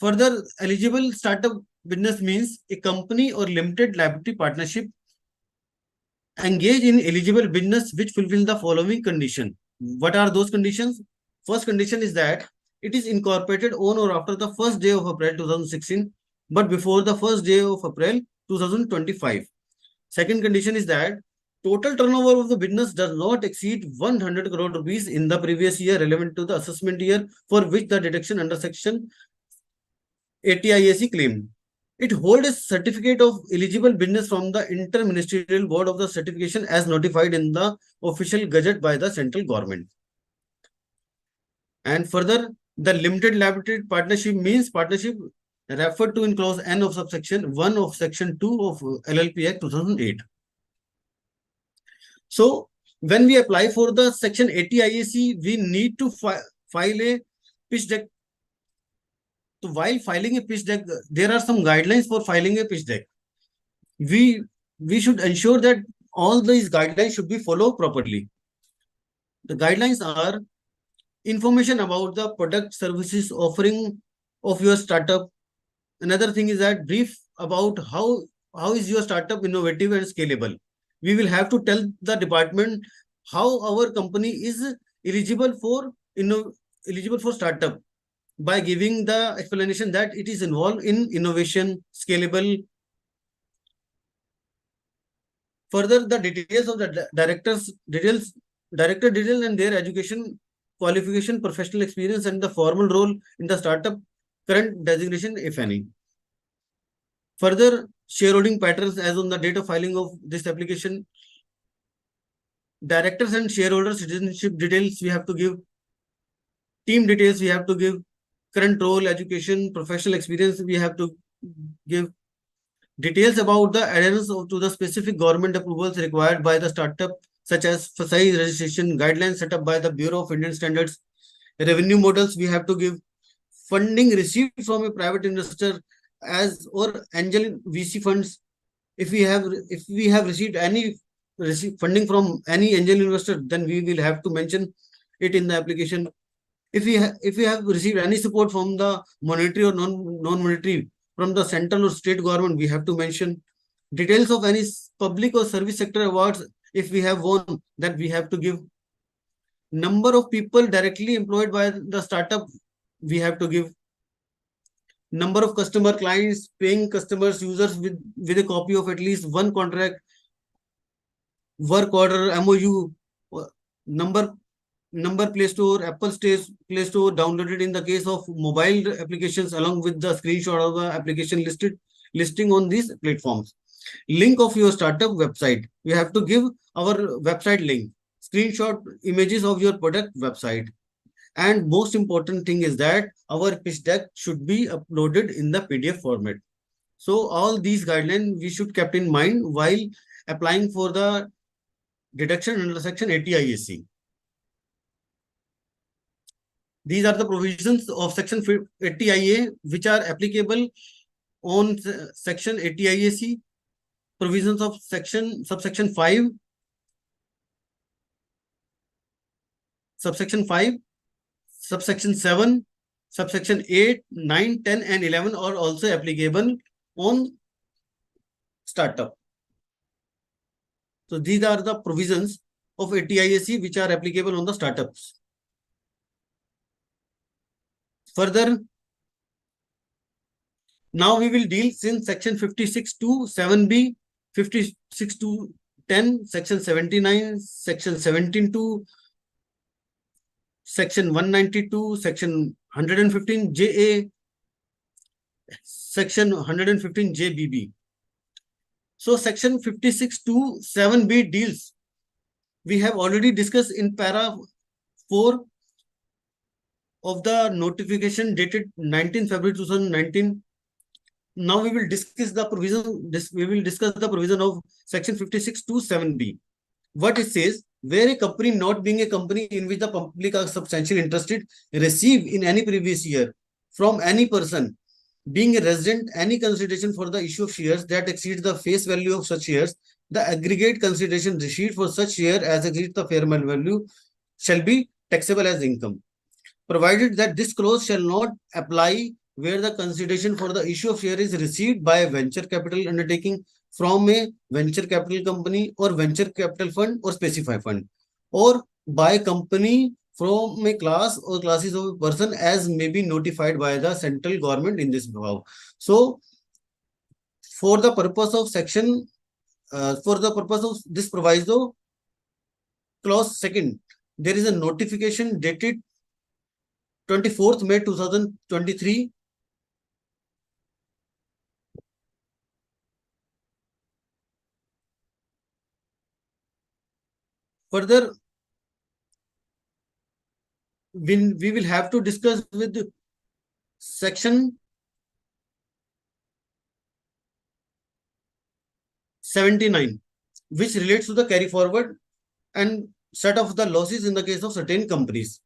Further, eligible startup business means a company or limited liability partnership engage in eligible business which fulfill the following condition. What are those conditions? First condition is that it is incorporated on or after the first day of April 2016, but before the first day of April 2025. Second condition is that total turnover of the business does not exceed 100 crore rupees in the previous year relevant to the assessment year for which the deduction under section 80IAC claim. It holds a certificate of eligible business from the Inter-Ministerial Board of the Certification as notified in the official gazette by the central government. And further, the limited liability partnership means partnership referred to in clause N of subsection 1 of section 2 of LLP Act 2008. So, when we apply for the section 80 IAC, we need to file a pitch deck. So, while filing a pitch deck, there are some guidelines for filing a pitch deck. We should ensure that all these guidelines should be followed properly. The guidelines are information about the product services offering of your startup. Another thing is that brief about how is your startup innovative and scalable. We will have to tell the department how our company is eligible for startup by giving the explanation that it is involved in innovation, scalable. Further, the details of the director details and their education, qualification, professional experience, and the formal role in the startup, current designation, if any. Further, shareholding patterns as on the date of filing of this application. Directors and shareholders citizenship details we have to give. Team details we have to give. Current role, education, professional experience we have to give. Details about the adherence to the specific government approvals required by the startup, such as FSI registration, guidelines set up by the Bureau of Indian Standards. Revenue models we have to give. Funding received from a private investor as or angel VC funds. If we have received any funding from any angel investor, then we will have to mention it in the application. If we have received any support from the monetary or non-monetary from the central or state government, we have to mention. Details of any public or service sector awards, if we have won, that we have to give. Number of people directly employed by the startup, we have to give. Number of customer clients, paying customers, users with a copy of at least one contract, work order, MOU, number Play Store, Apple Play Store downloaded in the case of mobile applications along with the screenshot of the application listing on these platforms. Link of your startup website. We have to give our website link. Screenshot images of your product website. And most important thing is that our pitch deck should be uploaded in the PDF format. So all these guidelines we should keep in mind while applying for the deduction under section 80 IAC. These are the provisions of section 80 IA which are applicable on section 80 IAC. Provisions of subsection 5, subsection 5, subsection 7, subsection 8, 9, 10, and 11 are also applicable on startup. So these are the provisions of 80 IAC which are applicable on the startups. Further, now we will deal since section 56 to 7B, 56 to 10, section 79, section 17 to section 192, section 115 JA, section 115 JBB. So section 56 to 7B deals. We have already discussed in para 4 of the notification dated 19 February 2019. Now we will discuss the provision of section 56 to 7B. What it says, where a company not being a company in which the public are substantially interested receive in any previous year from any person being a resident any consideration for the issue of shares that exceeds the face value of such shares, the aggregate consideration received for such share as exceeds the fair value shall be taxable as income, provided that this clause shall not apply where the consideration for the issue of share is received by a venture capital undertaking from a venture capital company or venture capital fund or specified fund, or by a company from a class or classes of a person as may be notified by the central government in this above. So for the purpose of this proviso, clause second, there is a notification dated 24th May 2023. Further, we will have to discuss with section 79, which relates to the carry forward and set off the losses in the case of certain companies.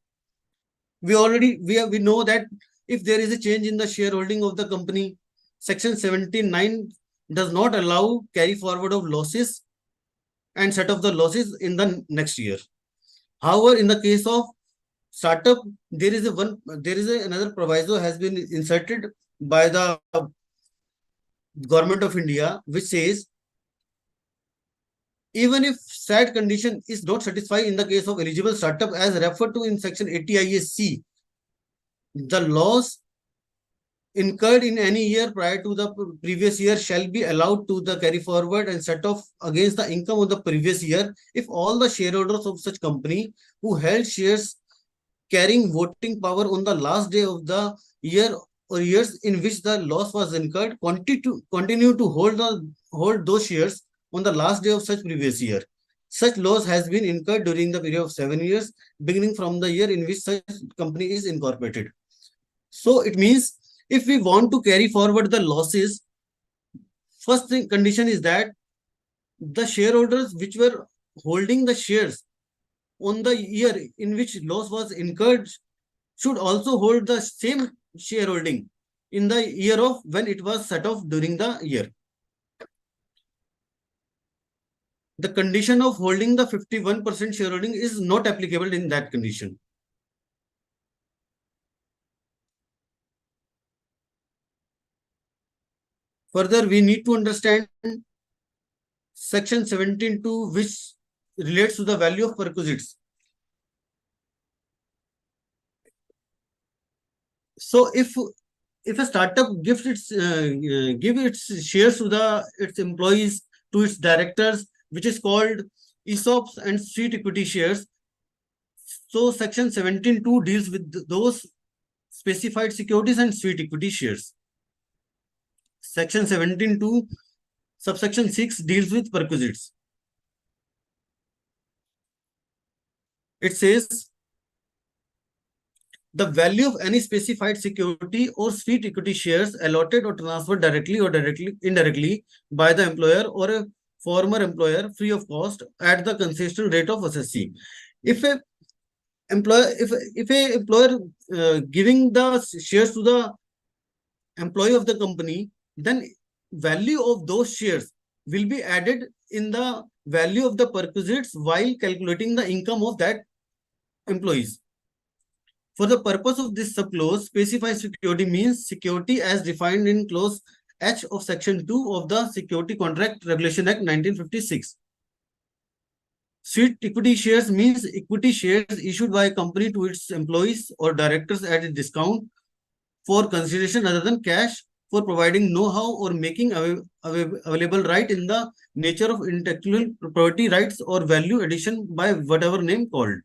We know that if there is a change in the shareholding of the company, section 79 does not allow carry forward of losses and set off the losses in the next year. However, in the case of startup, there is another proviso has been inserted by the Government of India, which says even if said condition is not satisfied in the case of eligible startup as referred to in section 80 IAC, the loss incurred in any year prior to the previous year shall be allowed to the carry forward and set off against the income of the previous year if all the shareholders of such company who held shares carrying voting power on the last day of the year or years in which the loss was incurred continue to hold those shares on the last day of such previous year. Such loss has been incurred during the period of 7 years, beginning from the year in which such company is incorporated. So it means if we want to carry forward the losses, first condition is that the shareholders which were holding the shares on the year in which loss was incurred should also hold the same shareholding in the year of when it was set off during the year. The condition of holding the 51% shareholding is not applicable in that condition. Further, we need to understand section 17.2, which relates to the value of perquisites. So if a startup gives its shares to its employees, to its directors, which is called ESOPs and street equity shares. So section 17.2 deals with those specified securities and street equity shares. Section 17.2 subsection 6 deals with perquisites. It says the value of any specified security or street equity shares allotted or transferred directly or indirectly by the employer or a former employer free of cost at the concessional rate of assessee. If a employer giving the shares to the employee of the company, then value of those shares will be added in the value of the perquisites while calculating the income of that employees. For the purpose of this subclause, specified security means security as defined in clause H of section 2 of the Security Contract Regulation Act 1956. Street equity shares means equity shares issued by a company to its employees or directors at a discount for consideration other than cash, for providing know-how or making available right in the nature of intellectual property rights or value addition by whatever name called.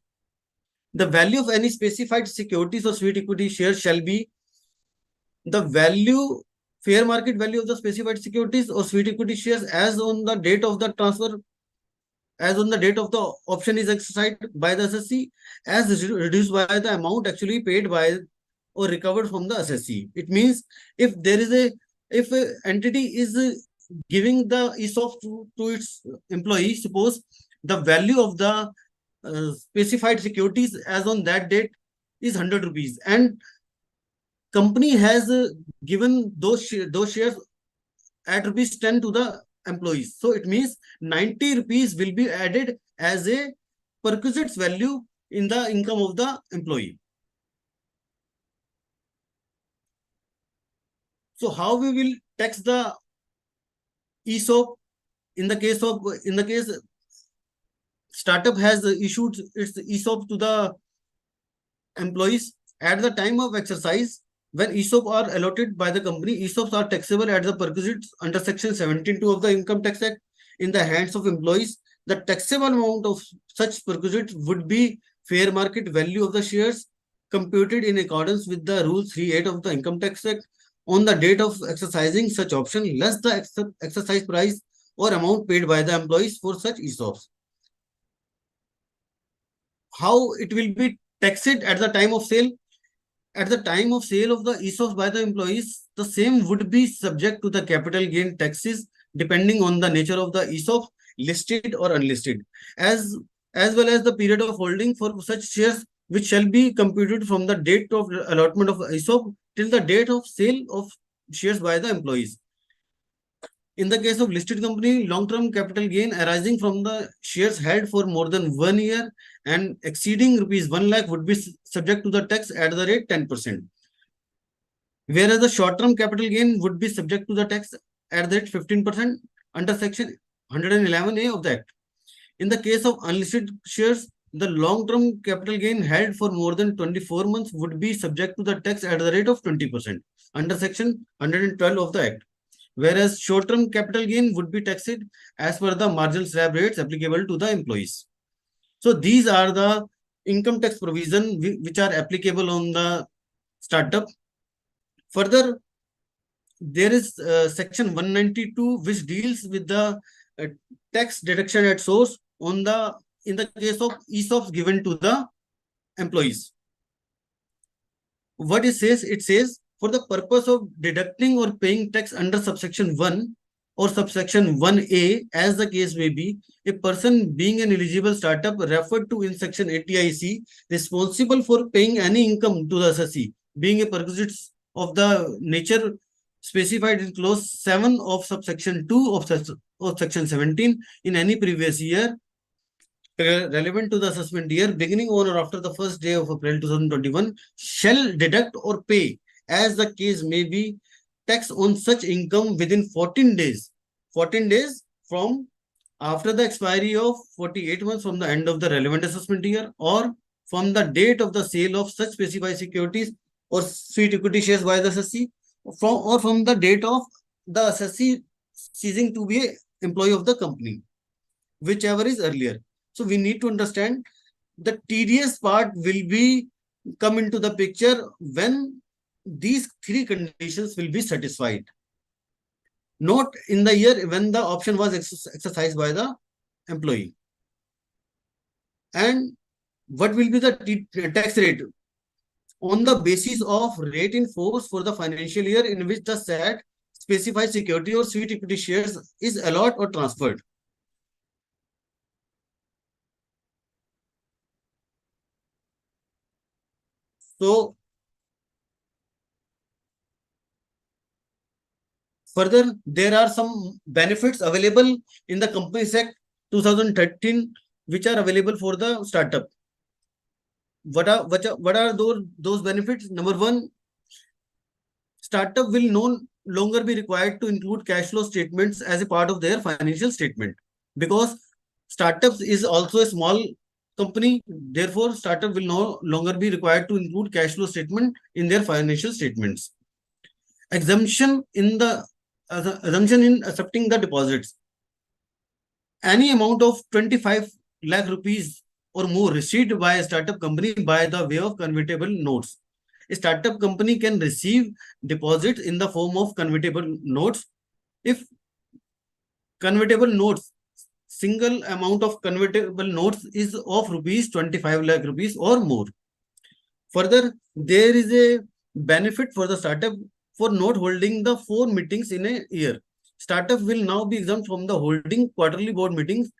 The value of any specified securities or street equity shares shall be the value, fair market value of the specified securities or street equity shares as on the date of the transfer, as on the date of the option is exercised by the assessee, as reduced by the amount actually paid by or recovered from the assessee. It means if an entity is giving the ESOP to its employee, suppose the value of the specified securities as on that date is 100 rupees and company has given those shares at rupees 10 to the employees. So it means 90 rupees will be added as a perquisites value in the income of the employee. So how we will tax the ESOP in the case startup has issued its ESOP to the employees at the time of exercise. when ESOP are allotted by the company, ESOPs are taxable at the perquisites under Section 17(2) of the Income Tax Act in the hands of employees. The taxable amount of such perquisites would be fair market value of the shares computed in accordance with the Rule 3(8) of the Income Tax Act on the date of exercising such option, less the exercise price or amount paid by the employees for such ESOPs. How it will be taxed at the time of sale? At the time of sale of the ESOPs by the employees, the same would be subject to the capital gain taxes depending on the nature of the ESOP, listed or unlisted, as well as the period of holding for such shares, which shall be computed from the date of allotment of ESOP till the date of sale of shares by the employees. In the case of listed company, long-term capital gain arising from the shares held for more than 1 year and exceeding rupees 1 lakh would be subject to the tax at the rate 10%. Whereas the short-term capital gain would be subject to the tax at the rate 15% under Section 111A of the Act. In the case of unlisted shares, the long-term capital gain held for more than 24 months would be subject to the tax at the rate of 20% under Section 112 of the Act. Whereas short-term capital gain would be taxed as per the marginal slab rates applicable to the employees. So these are the income tax provision which are applicable on the startup. Further, there is Section 192 which deals with the tax deduction at source in the case of ESOPs given to the employees. What it says? It says, for the purpose of deducting or paying tax under subsection 1 or subsection 1A, as the case may be, a person being an eligible startup referred to in section 80IC responsible for paying any income to the assessee, being a perquisite of the nature specified in clause 7 of subsection 2 of section 17 in any previous year relevant to the assessment year beginning on or after the first day of April 2021 shall deduct or pay, as the case may be, tax on such income within 14 days. 14 days from after the expiry of 48 months from the end of the relevant assessment year, or from the date of the sale of such specified securities or sweet equity shares by the assessee, from the date of the assessee ceasing to be an employee of the company, whichever is earlier. So we need to understand the tedious part will be come into the picture when these three conditions will be satisfied. Not in the year when the option was exercised by the employee. And what will be the tax rate? On the basis of rate in force for the financial year in which the said specified security or sweet equity shares is allotted or transferred. So, further, there are some benefits available in the Companies Act 2013 which are available for the startup. What are those benefits? Number one, startup will no longer be required to include cash flow statements as a part of their financial statement, because startups is also a small company. Therefore, startup will no longer be required to include cash flow statement in their financial statements. Exemption in accepting the deposits. Any amount of 25 lakh rupees or more received by a startup company by the way of convertible notes. A startup company can receive deposits in the form of convertible notes if convertible notes, single amount of convertible notes is of rupees 25 lakh rupees or more. Further, there is a benefit for the startup for not holding the 4 meetings in a year. Startup will now be exempt from the holding quarterly board meetings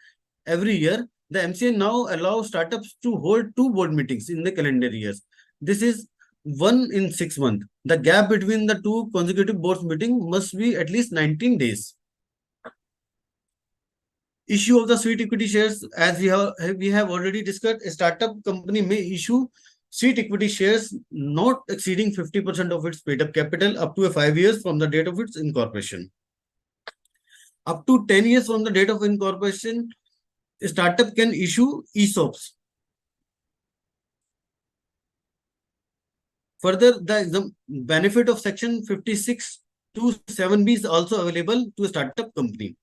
every year. The MCA now allows startups to hold 2 board meetings in the calendar years. This is 1 in 6 months. The gap between the 2 consecutive board meetings must be at least 19 days. Issue of the sweet equity shares, as we have already discussed, a startup company may issue sweet equity shares not exceeding 50% of its paid up capital up to 5 years from the date of its incorporation. Up to 10 years from the date of incorporation, a startup can issue ESOPs. Further, the benefit of Section 56 to 7B is also available to a startup company.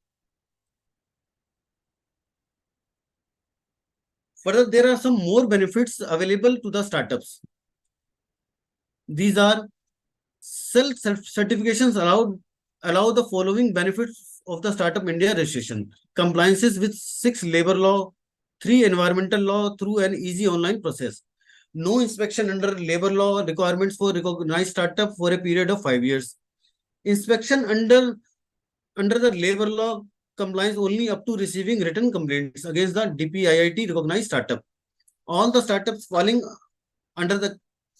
Further, there are some more benefits available to the startups. These are self-certifications allow the following benefits of the Startup India registration: compliances with 6 labor law, 3 environmental law through an easy online process. No inspection under labor law requirements for recognized startup for a period of 5 years. Inspection under the labor law compliance only up to receiving written complaints against the DPIIT recognized startup. All the startups falling under the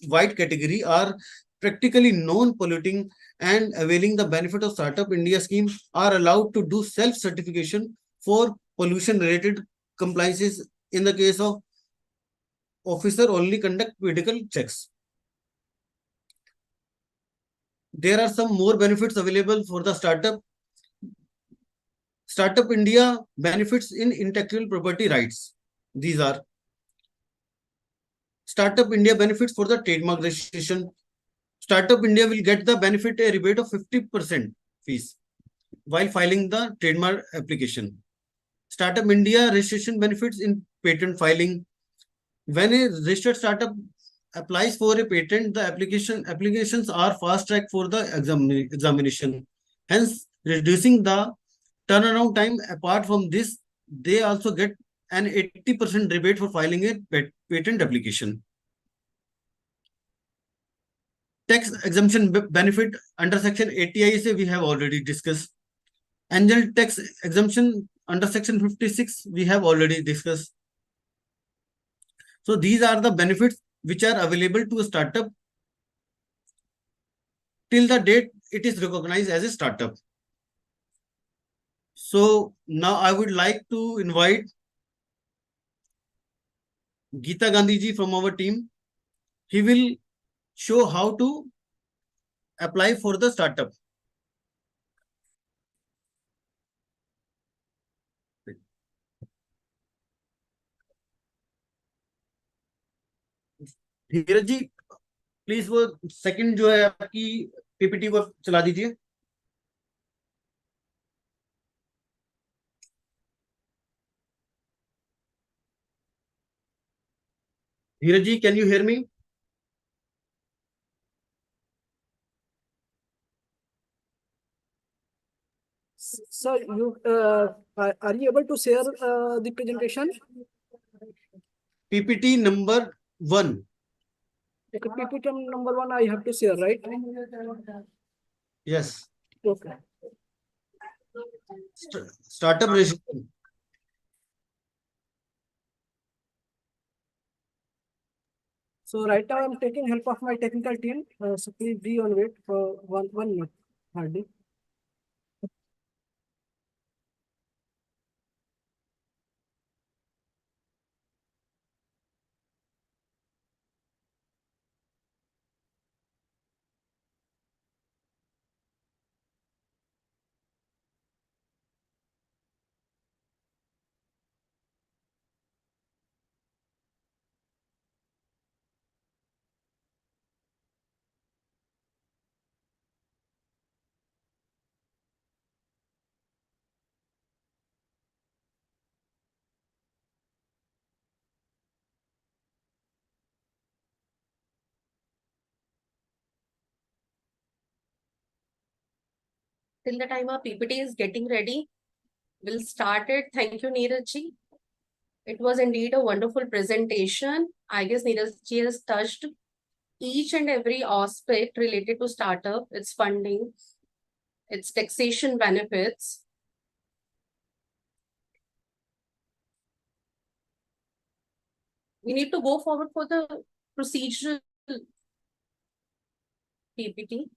white category are practically non-polluting and availing the benefit of Startup India scheme are allowed to do self-certification for pollution-related compliances. In the case of officer, only conduct medical checks. There are some more benefits available for the startup. Startup India benefits in intellectual property rights. These are Startup India benefits for the trademark registration. Startup India will get the benefit a rebate of 50% fees while filing the trademark application. Startup India registration benefits in patent filing. When a registered startup applies for a patent, the applications are fast track for the examination, hence reducing the turnaround time. Apart from this, they also get an 80% rebate for filing a patent application. Tax exemption benefit under Section 80 we have already discussed. Angel tax exemption under Section 56 we have already discussed. So these are the benefits which are available to a startup till the date it is recognized as a startup. So now I would like to invite Geeta Gandhi ji from our team. He will show how to apply for the startup. Dheeraj ji please वो second जो है आपकी PPT को चला दीजिए. Dheeraj ji, can you hear me? Sir, are you able to share the presentation? PPT number 1. Okay, PPT number 1 I have to share, right? Yes. Okay. Startup registration. So right now I'm taking help of my technical team. So please be on wait for one minute hardly. Till the time our PPT is getting ready, we'll start it. Thank you, Neeraj ji. It was indeed a wonderful presentation. I guess Neeraj ji has touched each and every aspect related to startup, its funding, its taxation benefits. We need to go forward for the procedural PPT.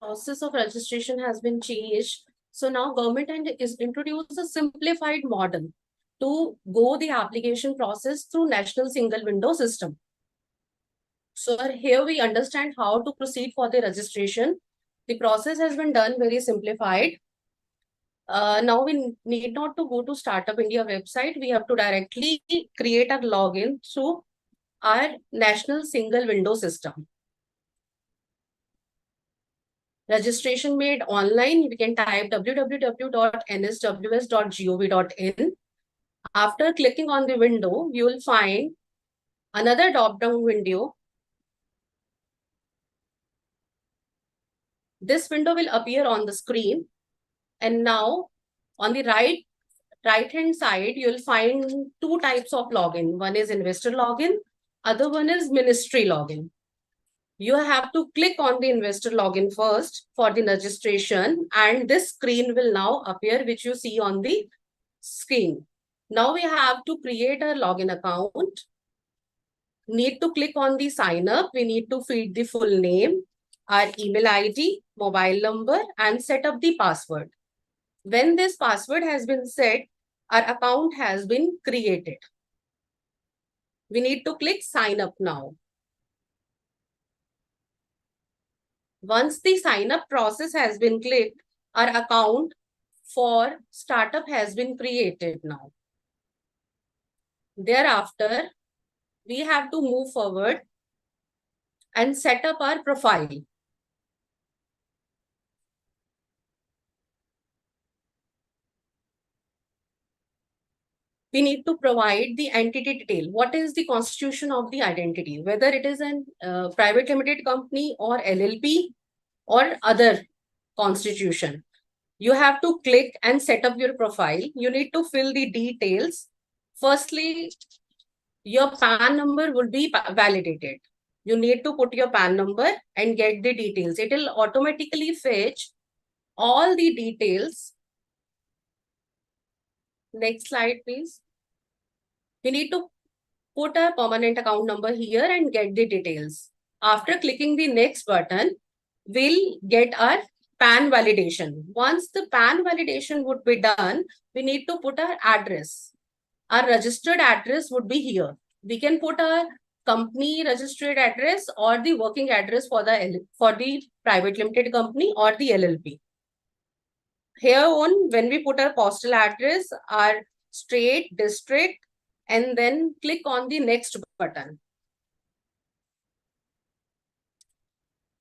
process of registration has been changed. So now government is introduced a simplified model to go the application process through national single window system. So here we understand how to proceed for the registration. The process has been done very simplified. Now we need not to go to Startup India website. We have to directly create a login through our national single window system. Registration made online. We can type www.nsws.gov.in. After clicking on the window, you will find another drop-down window. This window will appear on the screen. And now on the right-hand side, you'll find two types of login. One is investor login, other one is ministry login. You have to click on the investor login first for the registration, and this screen will now appear, which you see on the screen. Now we have to create a login account. Need to click on the sign up. We need to feed the full name, our email ID, mobile number, and set up the password. When this password has been set, our account has been created. We need to click sign up now. Once the sign up process has been clicked, our account for startup has been created now. Thereafter, we have to move forward and set up our profile. We need to provide the entity detail. What is the constitution of the identity? Whether it is a private limited company or LLP or other constitution. You have to click and set up your profile. You need to fill the details. Firstly, your PAN number will be validated. You need to put your PAN number and get the details. It will automatically fetch all the details. Next slide, please. We need to put a permanent account number here and get the details. After clicking the next button, we'll get our PAN validation. Once the PAN validation would be done, we need to put our address. Our registered address would be here. We can put our company registered address or the working address for the private limited company or the LLP. Here on, when we put our postal address, our state, district, and then click on the next button.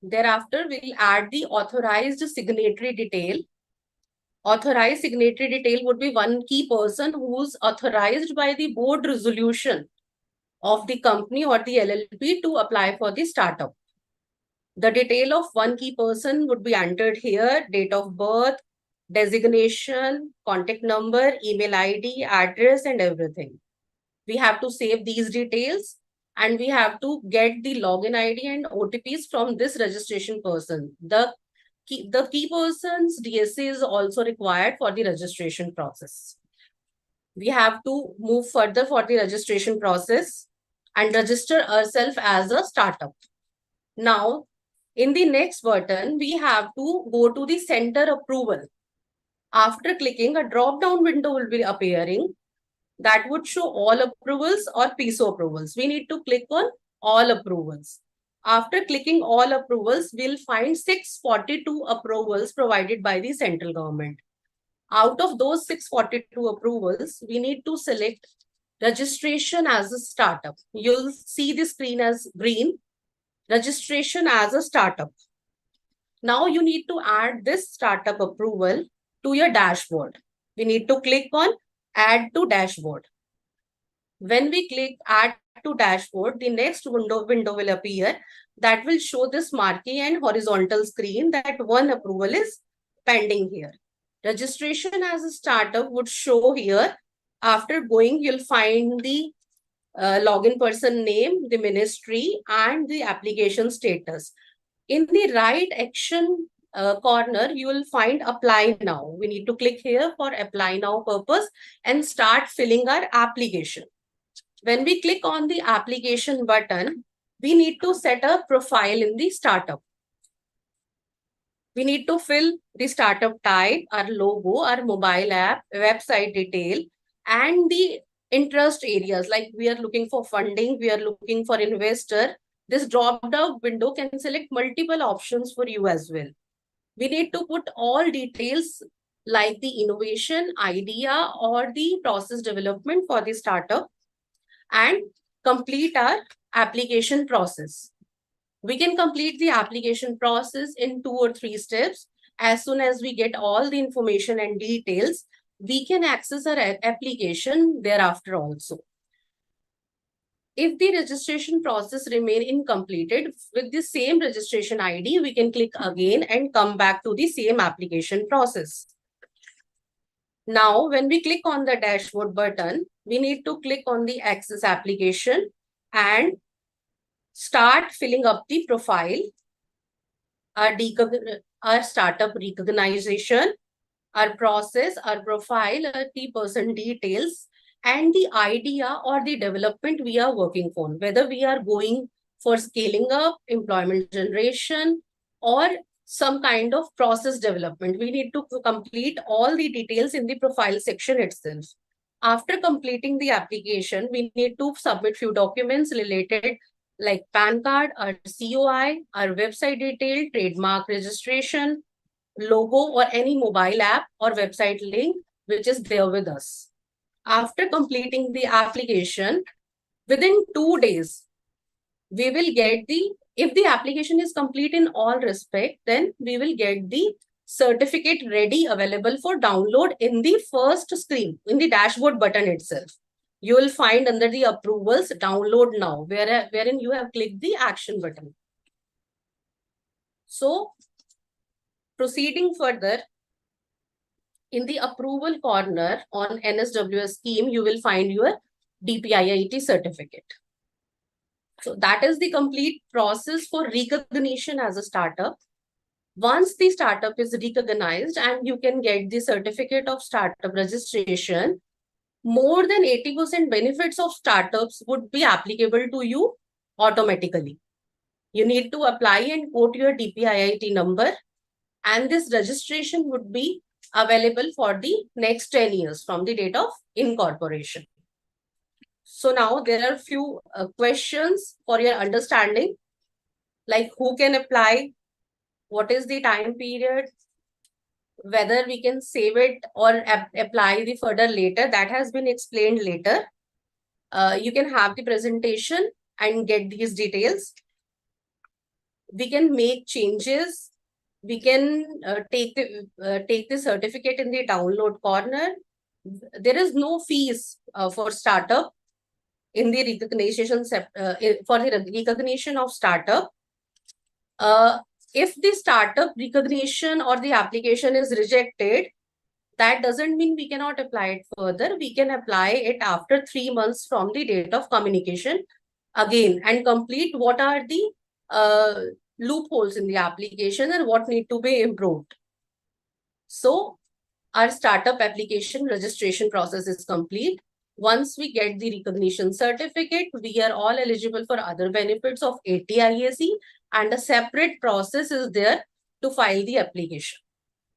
Thereafter, we'll add the authorized signatory detail. Authorized signatory detail would be one key person who's authorized by the board resolution of the company or the LLP to apply for the startup. The detail of one key person would be entered here: date of birth, designation, contact number, email ID, address, and everything. We have to save these details and we have to get the login ID and OTPs from this registration person. The key person's DSA is also required for the registration process. We have to move further for the registration process and register ourselves as a startup. Now, in the next button, we have to go to the center approval. After clicking, a drop-down window will be appearing that would show all approvals or PISO approvals. We need to click on all approvals. After clicking all approvals, we'll find 642 approvals provided by the central government. Out of those 642 approvals, we need to select registration as a startup. You'll see the screen as green, registration as a startup. Now you need to add this startup approval to your dashboard. We need to click on Add to Dashboard. When we click Add to Dashboard, the next window will appear that will show this marquee and horizontal screen that one approval is pending here. Registration as a startup would show here. After going, you'll find the login person name, the ministry, and the application status. In the right action corner, you will find Apply Now. We need to click here for Apply Now purpose and start filling our application. When we click on the application button, we need to set a profile in the startup. We need to fill the startup type, our logo, our mobile app, website detail, and the interest areas. Like we are looking for funding, we are looking for investor. This drop-down window can select multiple options for you as well. We need to put all details like the innovation, idea, or the process development for the startup and complete our application process. We can complete the application process in 2 or 3 steps. As soon as we get all the information and details, we can access our application thereafter also. If the registration process remain incompleted, with the same registration ID, we can click again and come back to the same application process. Now, when we click on the dashboard button, we need to click on the access application and start filling up the profile, our startup recognition, our process, our profile, our key person details, and the idea or the development we are working on, whether we are going for scaling up, employment generation, or some kind of process development. We need to complete all the details in the profile section itself. After completing the application, we need to submit few documents related like PAN card, our COI, our website detail, trademark registration, logo, or any mobile app or website link which is there with us. After completing the application, within 2 days, we will get if the application is complete in all respect, then we will get the certificate ready available for download in the first screen, in the dashboard button itself. You will find under the approvals, download now, wherein you have clicked the action button. So, proceeding further, in the approval corner on NSWS scheme, you will find your DPIIT certificate. So that is the complete process for recognition as a startup. Once the startup is recognized and you can get the certificate of startup registration, more than 80% benefits of startups would be applicable to you automatically. You need to apply and quote your DPIIT number, and this registration would be available for the next 10 years from the date of incorporation. So now there are few questions for your understanding, like who can apply, what is the time period, whether we can save it or apply the further later. That has been explained later. You can have the presentation and get these details. We can make changes. We can take the certificate in the download corner. There is no fees for startup in the recognition for the recognition of startup. If the startup recognition or the application is rejected, that doesn't mean we cannot apply it further. We can apply it after 3 months from the date of communication again and complete what are the loopholes in the application and what need to be improved. So our startup application registration process is complete. Once we get the recognition certificate, we are all eligible for other benefits of ATIAC, and a separate process is there to file the application.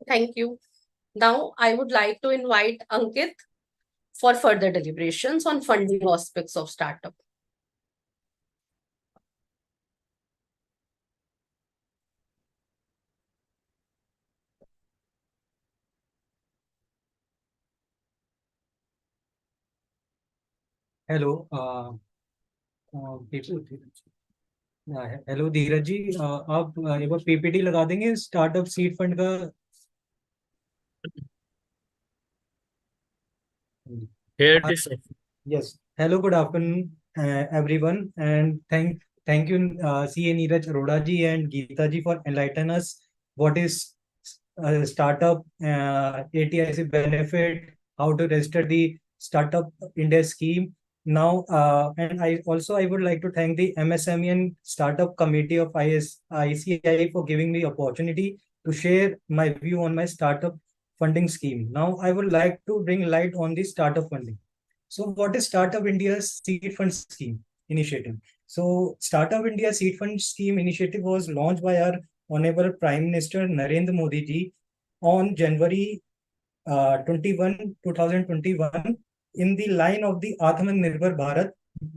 Thank you. Now I would like to invite Ankit for further deliberations on funding aspects of startup. Hello hello Dheeraj ji, आप एक बार PPT लगा देंगे startup seed fund का। Here it is, sir. Yes. Hello, good afternoon, everyone, and thank you, CA Neeraj Arora ji and Geeta ji for enlightening us what is startup, ATIC benefit, how to register the startup India scheme. Now, and I would like to thank the MSME and Startup Committee of ICI for giving me opportunity to share my view on my startup funding scheme. Now, I would like to bring light on the startup funding. So what is Startup India's Seed Fund Scheme initiative? So Startup India Seed Fund Scheme initiative was launched by our Honorable Prime Minister Narendra Modi ji on January 21, 2021 in the line of the Atmanirbhar Bharat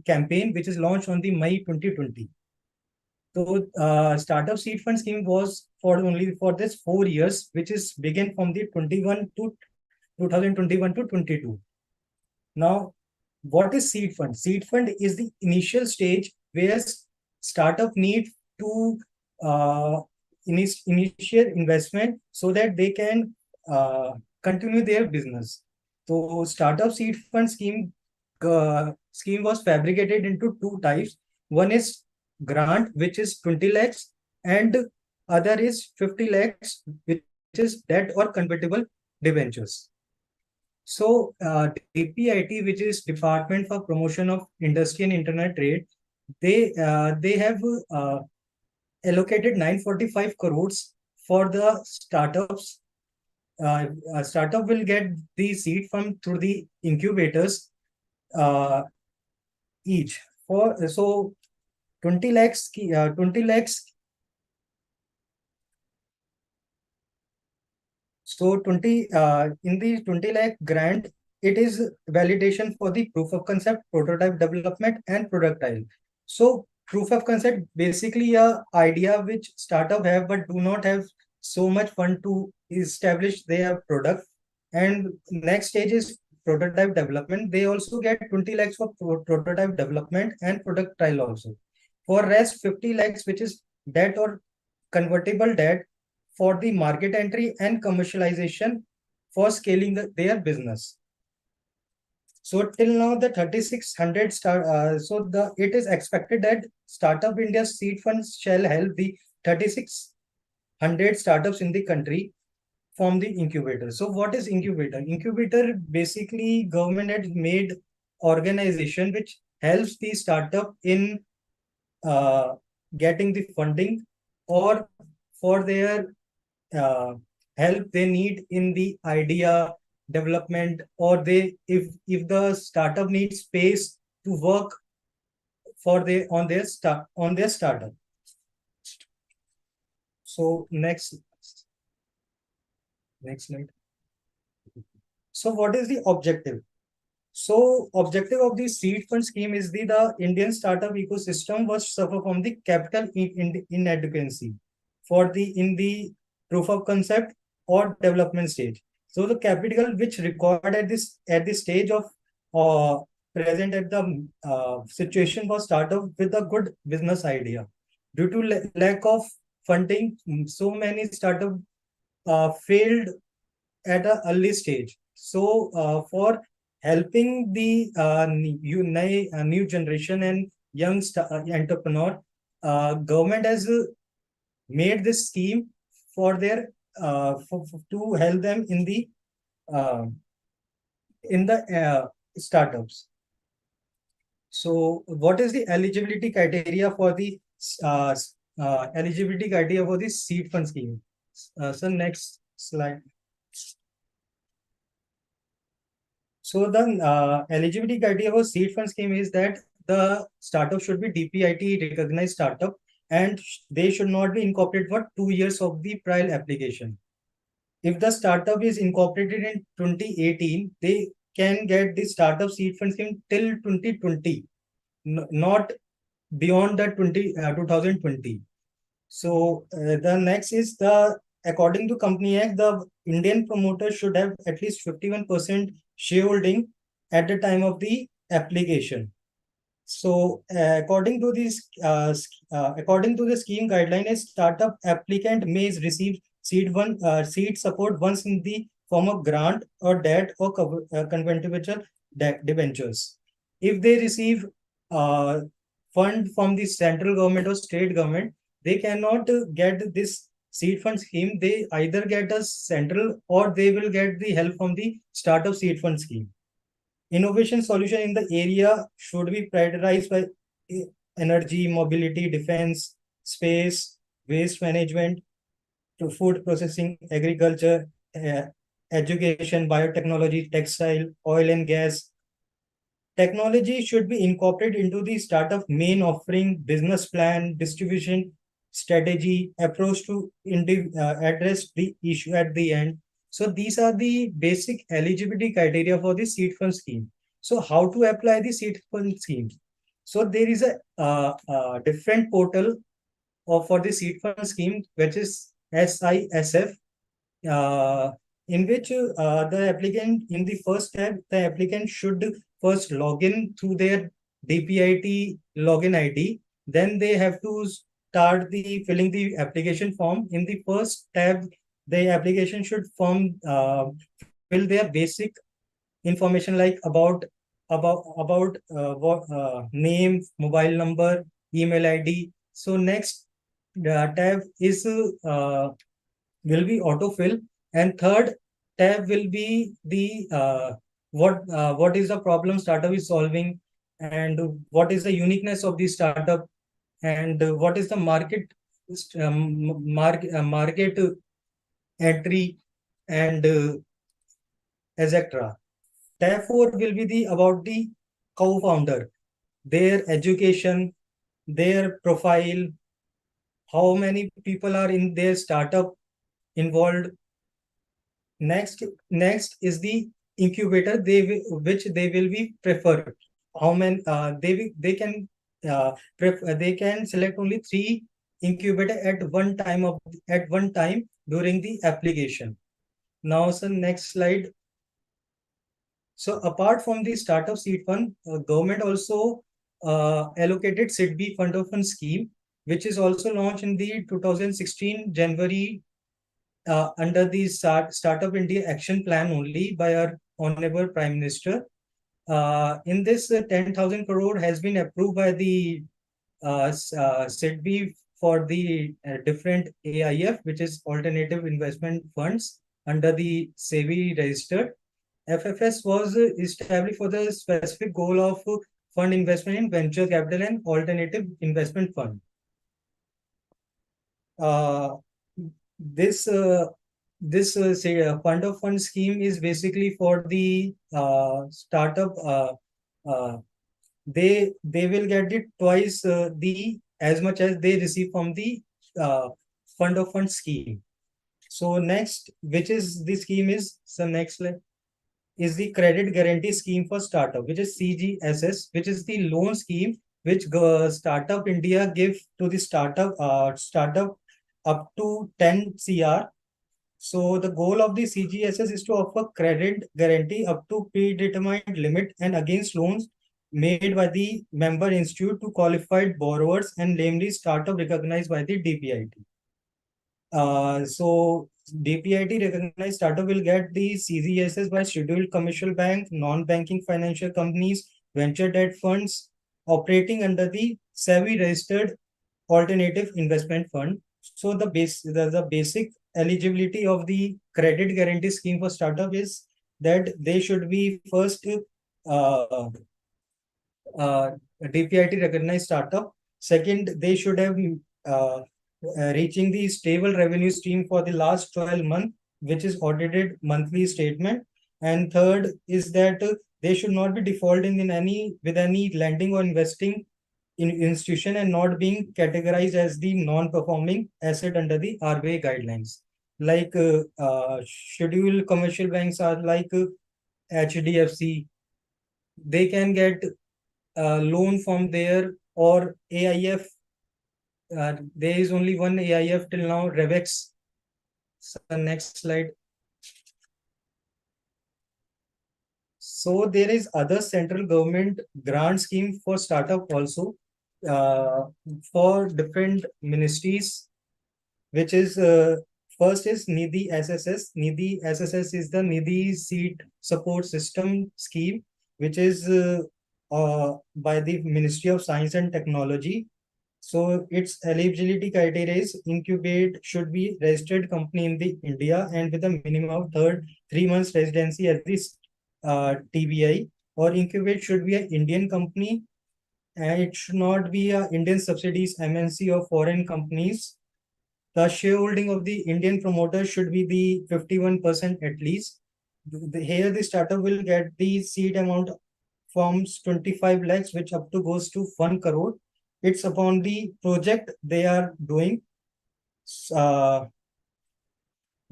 campaign, which is launched on the May 2020. So startup seed fund scheme was for only for this 4 years, which is began from the 2021 to 22. Now, what is seed fund? Seed fund is the initial stage where startup need to initiate investment so that they can continue their business. So startup seed fund scheme was fabricated into two types. One is grant, which is 20 lakhs, and other is 50 lakhs, which is debt or convertible debentures. So DPIT, which is Department for Promotion of Industry and Internet Trade, they have allocated 945 crores for the startups. Startup will get the seed fund through the incubators each. So 20 lakhs 20 lakhs. So 20 in the 20 lakh grant, it is validation for the proof of concept, prototype development, and product trial. So proof of concept basically a idea which startup have but do not have so much fund to establish their product. And next stage is prototype development. They also get 20 lakhs for prototype development and product trial also. For rest 50 lakhs, which is debt or convertible debt for the market entry and commercialization for scaling their business. So till now the 3600 it is expected that Startup India seed funds shall help the 3600 startups in the country from the incubator. So what is incubator? Incubator basically government had made organization which helps the startup in getting the funding or for their help they need in the idea development, or they if the startup needs space to work for on their startup. So next slide. So what is the objective? So objective of the seed fund scheme is the Indian startup ecosystem was suffer from the capital inadequacy for in the proof of concept or development stage. So the capital which required at this stage of present at the situation for startup with a good business idea. Due to lack of funding, so many startup failed at an early stage. So for helping the new generation and young entrepreneur, government has made this scheme for their to help them in the startups. So what is the eligibility criteria for the seed fund scheme? So next slide. So the eligibility criteria for seed fund scheme is that the startup should be DPIT recognized startup and they should not be incorporated for 2 years of the prior application. If the startup is incorporated in 2018, they can get the startup seed fund scheme till 2020, not beyond the 2020. So the next is according to Company Act, the Indian promoter should have at least 51% shareholding at the time of the application. So according to the scheme guideline, a startup applicant may receive seed support once in the form of grant or debt or convertible debentures. If they receive fund from the central government or state government, they cannot get this seed fund scheme. They either get a central or they will get the help from the startup seed fund scheme. Innovation solution in the area should be prioritized by energy, mobility, defense, space, waste management, to food processing, agriculture, education, biotechnology, textile, oil and gas. Technology should be incorporated into the startup main offering, business plan, distribution, strategy, approach to address the issue at the end. So these are the basic eligibility criteria for the seed fund scheme. So how to apply the seed fund scheme? So there is a different portal for the seed fund scheme, which is SISF, in which the applicant, in the first step, the applicant should first log in through their DPIT login ID. Then they have to start the filling the application form. In the first tab, the application should fill their basic information like about what name, mobile number, email ID. So next tab is will be autofill, and third tab will be the what is the problem startup is solving, and what is the uniqueness of the startup, and what is the market entry, and etc. Tab 4 will be the about the co-founder, their education, their profile, how many people are in their startup involved. Next is the incubator which they will be preferred. How many they can they can select only 3 incubator at one time during the application. Now, so next slide. So apart from the startup seed fund, government also allocated SIDBI fund of fund scheme, which is also launched in the 2016 January under the Startup India Action Plan only by our Honorable Prime Minister. In this, 10,000 crore has been approved by the SIDBI for the different AIF, which is Alternative Investment Funds, under the SEBI registered. FFS was established for the specific goal of fund investment in venture capital and alternative investment fund. This say fund of fund scheme is basically for the startup. They will get it twice the as much as they receive from the fund of fund scheme. So next, which is the scheme is so next slide is the credit guarantee scheme for startup, which is CGSS, which is the loan scheme which Startup India give to the startup up to 10 CR. So the goal of the CGSS is to offer credit guarantee up to predetermined limit and against loans made by the member institute to qualified borrowers and namely startup recognized by the DPIT. So DPIT recognized startup will get the CGSS by scheduled commercial bank, non-banking financial companies, venture debt funds operating under the SEBI registered alternative investment fund. So the basic eligibility of the credit guarantee scheme for startup is that they should be first DPIT recognized startup. Second, they should have reaching the stable revenue stream for the last 12 months, which is audited monthly statement. And third is that they should not be defaulting in any lending or investing in institution and not being categorized as the non-performing asset under the RBI guidelines. Like scheduled commercial banks are like HDFC. They can get loan from there, or AIF. There is only one AIF till now, Revex. So next slide. So there is other central government grant scheme for startup also for different ministries, which is first is Nidhi SSS. Nidhi SSS is the Nidhi Seed Support System scheme, which is by the Ministry of Science and Technology. So its eligibility criteria is incubate should be registered company in the India and with a minimum of 3 months residency at this TBI, or incubate should be an Indian company, and it should not be a Indian subsidies, MNC or foreign companies. The shareholding of the Indian promoter should be the 51% at least. Here the startup will get the seed amount from 25 lakhs, which up to goes to 1 crore. It's upon the project they are doing.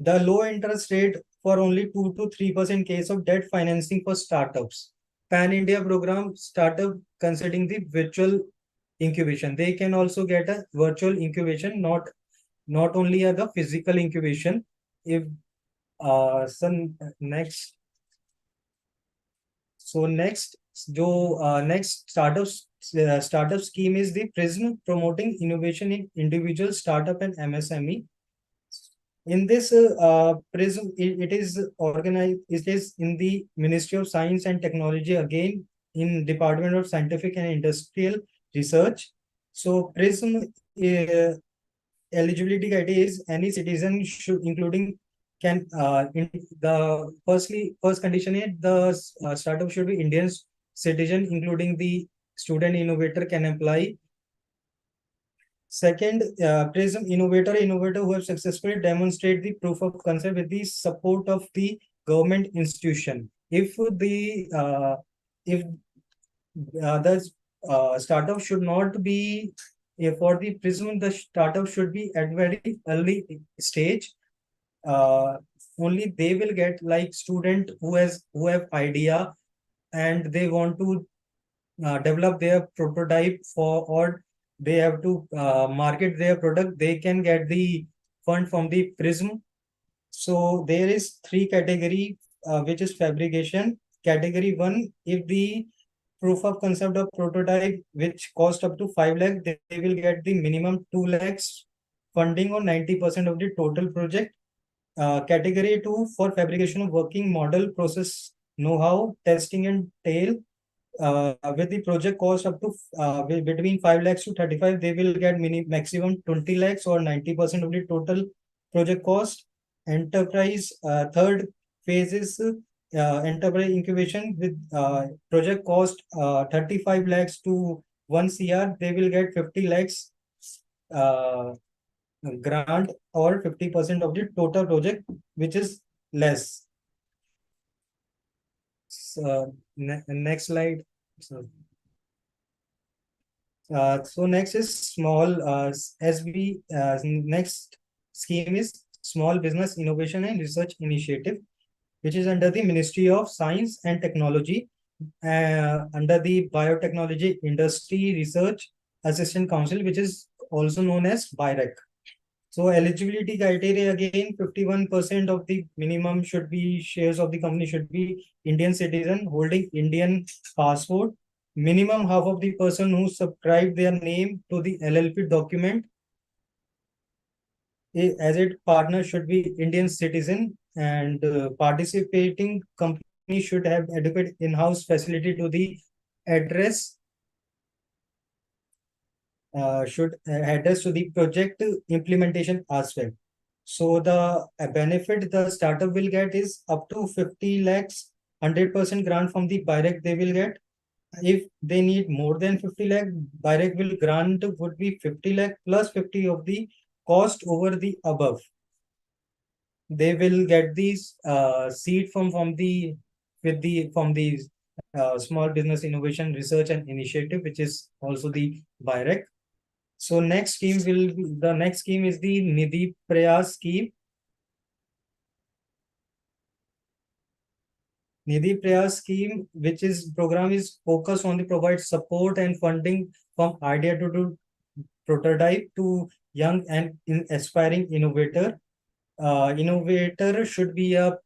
The low interest rate for only 2 to 3% case of debt financing for startups. Pan India program startup considering the virtual incubation. They can also get a virtual incubation, not only the physical incubation. If some next so next next startup scheme is the Prism promoting innovation in individual startup and MSME. In this Prism, it is organized. It is in the Ministry of Science and Technology, again in Department of Scientific and Industrial Research. So Prism eligibility criteria is any citizen should, including can in the first condition is the startup should be Indian citizen, including the student innovator can apply. Second, Prism innovator who have successfully demonstrated the proof of concept with the support of the government institution. If the startup should not be for the Prism, the startup should be at very early stage. Only they will get like student who have idea and they want to develop their prototype for, or they have to market their product, they can get the fund from the Prism. So there is three category, which is fabrication. Category 1, if the proof of concept of prototype which cost up to 5 lakh, they will get the minimum 2 lakhs funding on 90% of the total project. Category 2, for fabrication of working model, process know-how, testing and tail. With the project cost up to between 5 lakhs to 35, they will get maximum 20 lakhs or 90% of the total project cost. Enterprise, third phase is enterprise incubation with project cost 35 lakhs to 1 CR. They will get 50 lakhs grant or 50% of the total project, which is less. Next slide. So next is small next scheme is Small Business Innovation and Research Initiative, which is under the Ministry of Science and Technology, under the Biotechnology Industry Research Assistant Council, which is also known as BIREC. So eligibility criteria, again, 51% of the minimum should be shares of the company should be Indian citizen holding Indian passport. Minimum half of the person who subscribed their name to the LLP document as a partner should be Indian citizen, and participating company should have adequate in-house facility to the address should address to the project implementation aspect. So the benefit the startup will get is up to 50 lakhs, 100% grant from the BIREC they will get. If they need more than 50 lakh, BIREC will grant would be 50 lakh plus 50 of the cost over the above. They will get these seed from the Small Business Innovation Research and Initiative, which is also the BIREC. So next scheme is the Nidhi Prayas scheme. Nidhi Prayas scheme, which is program is focused on the provide support and funding from idea to prototype to young and aspiring innovator. Innovator should be a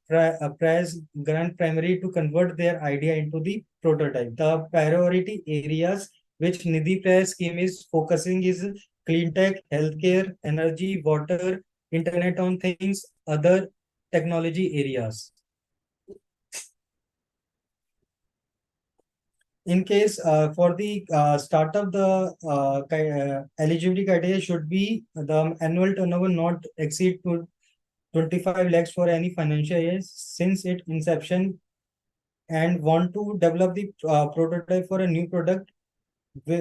prize grant primary to convert their idea into the prototype. The priority areas which Nidhi Prayas scheme is focusing is clean tech, healthcare, energy, water, Internet on Things, other technology areas. In case for the startup, the eligibility criteria should be the annual turnover not exceed to 25 lakhs for any financial year since its inception, and want to develop the prototype for a new product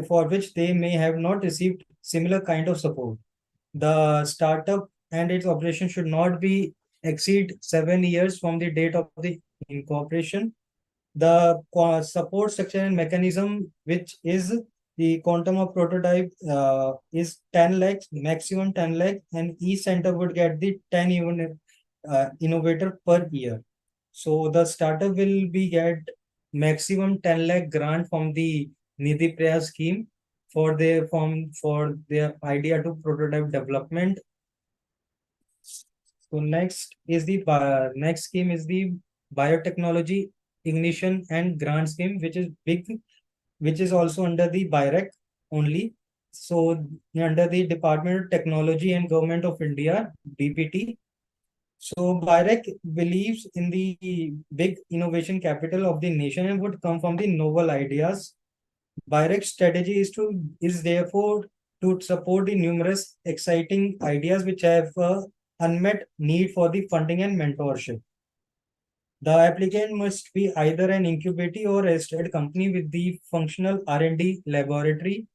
for which they may have not received similar kind of support. The startup and its operation should not be exceed 7 years from the date of the incorporation. The support structure and mechanism which is The quantum of prototype is 10 lakhs, maximum 10 lakhs, and each center would get the 10 innovator per year. So the startup will be get maximum 10 lakh grant from the Nidhi Prayas scheme for their idea to prototype development. So next scheme is the biotechnology ignition and grant scheme, which is big, which is also under the BIREC only. So under the Department of Technology and Government of India, DPT. So BIREC believes in the big innovation capital of the nation and would come from the novel ideas. BIREC's strategy is therefore to support the numerous exciting ideas which have unmet need for the funding and mentorship. The applicant must be either an incubator or a registered company with the functional R&D laboratory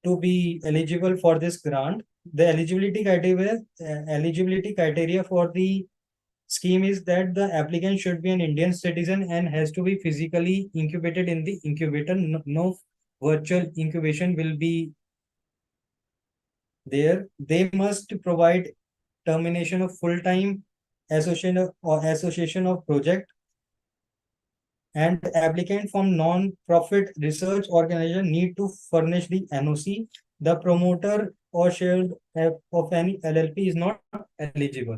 to be eligible for this grant. The eligibility criteria for the scheme is that the applicant should be an Indian citizen and has to be physically incubated in the incubator. No virtual incubation will be there. They must provide termination of full-time association of project, and applicant from non-profit research organization need to furnish the NOC. The promoter or share of any LLP is not eligible.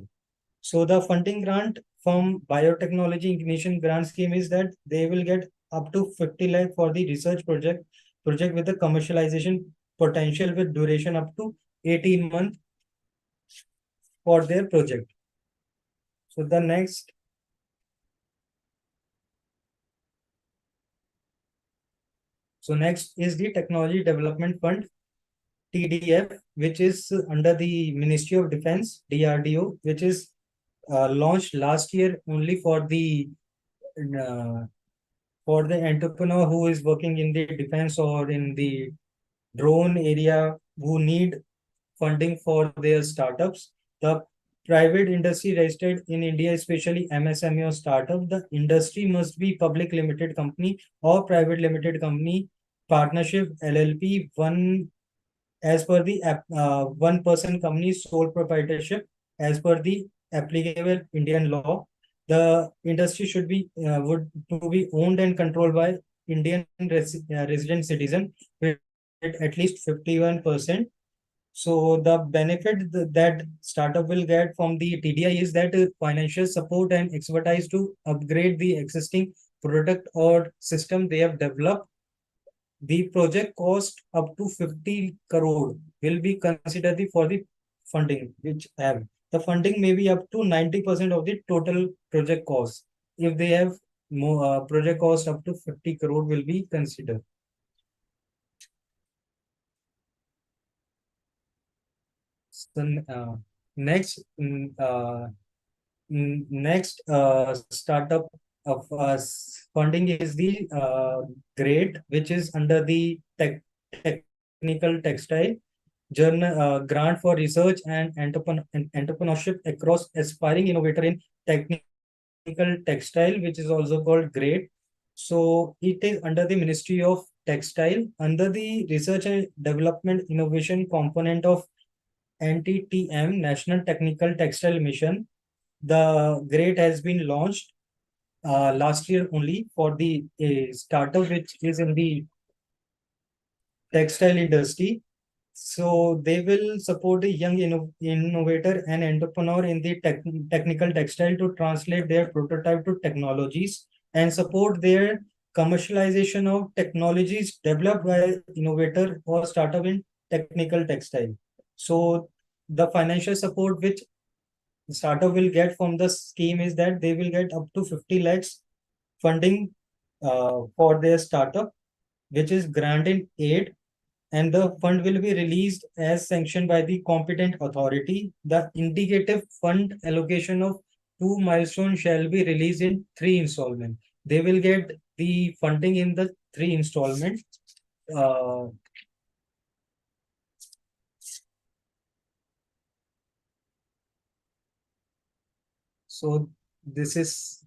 So the funding grant from biotechnology ignition grant scheme is that they will get up to 50 lakh for the research project with the commercialization potential with duration up to 18 months for their project. So the next is the Technology Development Fund, TDF, which is under the Ministry of Defense, DRDO, which is launched last year only for the entrepreneur who is working in the defense or in the drone area who need funding for their startups. The private industry registered in India, especially MSME or startup, the industry must be public limited company or private limited company, partnership, LLP, one as per the one person company sole proprietorship as per the applicable Indian law. The industry should be would to be owned and controlled by Indian resident citizen with at least 51%. So the benefit that startup will get from the TDI is that financial support and expertise to upgrade the existing product or system they have developed. The project cost up to 50 crore will be considered for the funding which have. The funding may be up to 90% of the total project cost. If they have more project cost up to 50 crore will be considered. So next startup of funding is the GREAT, which is under the technical textile grant for research and entrepreneurship across aspiring innovator in technical textile, which is also called GREAT. So it is under the Ministry of Textile, under the research and development innovation component of NTTM, National Technical Textile Mission. The GREAT has been launched last year only for the startup which is in the textile industry. So they will support a young innovator and entrepreneur in the technical textile to translate their prototype to technologies and support their commercialization of technologies developed by innovator or startup in technical textile. So the financial support which startup will get from the scheme is that they will get up to 50 lakhs funding for their startup, which is grant in aid, and the fund will be released as sanctioned by the competent authority. The indicative fund allocation of 2 milestones shall be released in 3 installments. They will get the funding in the 3 installments. So this is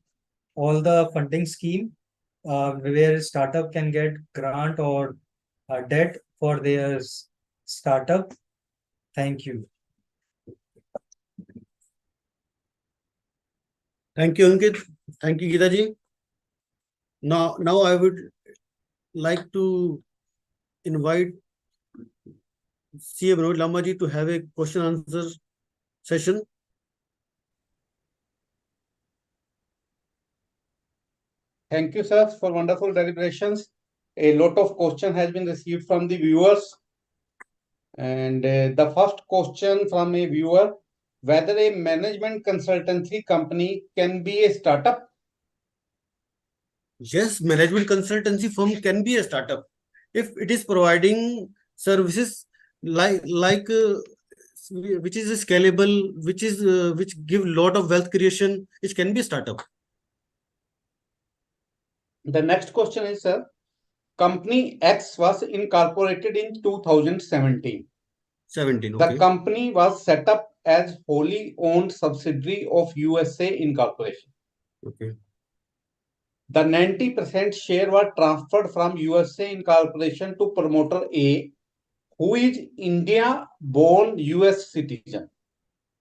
all the funding scheme. where startup can get grant or debt for their startup. Thank you. Thank you, Ankit. Thank you, Geeta ji. Now I would like to invite CA Manoj Lamba ji to have a question answer session. Thank you, sir, for wonderful deliberations. A lot of question has been received from the viewers. And the first question from a viewer, whether a management consultancy company can be a startup? Yes, management consultancy firm can be a startup if it is providing services like which is scalable, which give lot of wealth creation. It can be a startup. The next question is, sir, company X was incorporated in 2017. 17. The Okay. company was set up as wholly owned subsidiary of USA Incorporation. Okay. The 90% share was transferred from USA Incorporation to promoter A, who is India-born US citizen.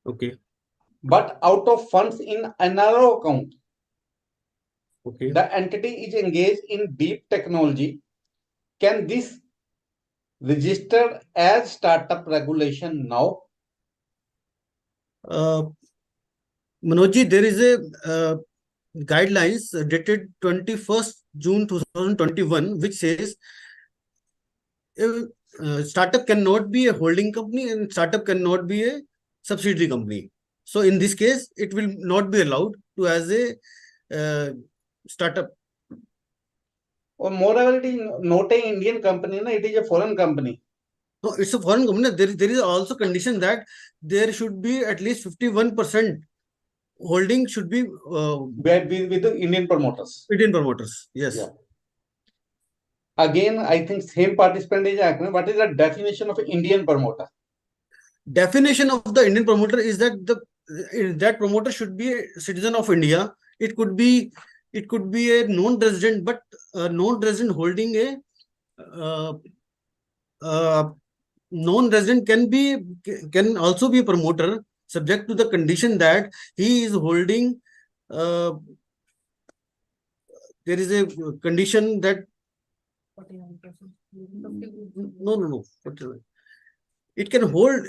Okay. But out of funds in another account, Okay. the entity is engaged in deep technology. Can this register as startup regulation now? Manoj, there is a guidelines dated 21st June 2021, which says startup cannot be a holding company and startup cannot be a subsidiary company. So in this case, it will not be allowed to as a startup. Or moreover, it is not an Indian company, it is a foreign company. No, it's a foreign company. There is also condition that there should be at least 51% holding should be with the Indian promoters. Indian promoters. Yes. Yeah. Again, I think same participant is asking, what is the definition of Indian promoter? Definition of the Indian promoter is that that promoter should be a citizen of India. It could be a non-resident, but non-resident holding a non-resident can also be a promoter, subject to the condition that he is holding. There is a condition that no. It can hold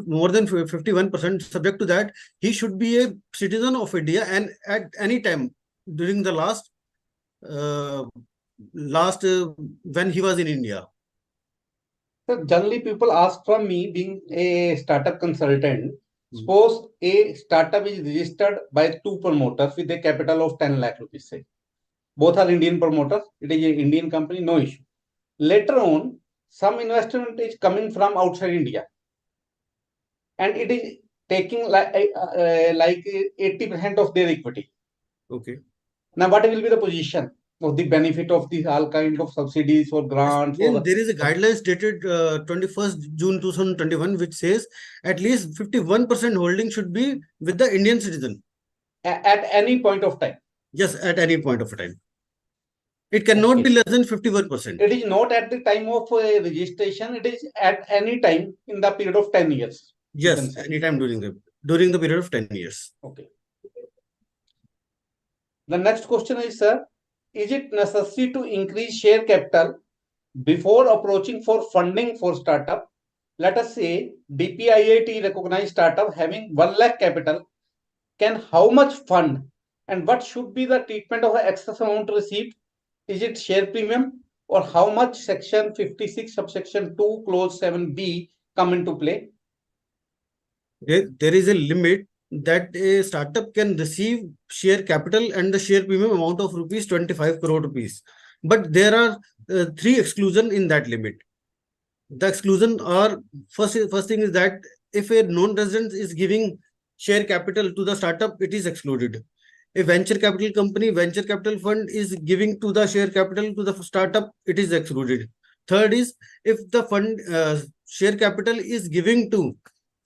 more than 51%. Subject to that, he should be a citizen of India and at any time during the last when he was in India. So generally people ask from me, being a startup consultant, suppose a startup is registered by two promoters with a capital of 10 lakh rupees, say. Both are Indian promoters. It is an Indian company, no issue. Later on, some investment is coming from outside India, and it is taking like 80% of their equity. Okay. Now, what will be the position of the benefit of these all kind of subsidies or grants? Again, there is a guidelines dated 21st June 2021, which says at least 51% holding should be with the Indian citizen. At any point of time? Yes, at any point of time. It cannot be less than 51%. It is not at the time of registration. It is at any time in the period of 10 years. Yes, any time during the period of 10 years. Okay. The next question is, sir, is it necessary to increase share capital before approaching for funding for startup? Let us say DPIIT recognized startup having 1 lakh capital can how much fund, and what should be the treatment of the excess amount received? Is it share premium, or how much section 56 subsection 2 clause 7b come into play? There is a limit that a startup can receive share capital and the share premium amount of rupees 25 crore rupees. But there are 3 exclusions in that limit. The exclusion are first thing is that if a non-resident is giving share capital to the startup, it is excluded. A venture capital company, venture capital fund is giving to the share capital to the startup, it is excluded. Third is if the fund share capital is giving to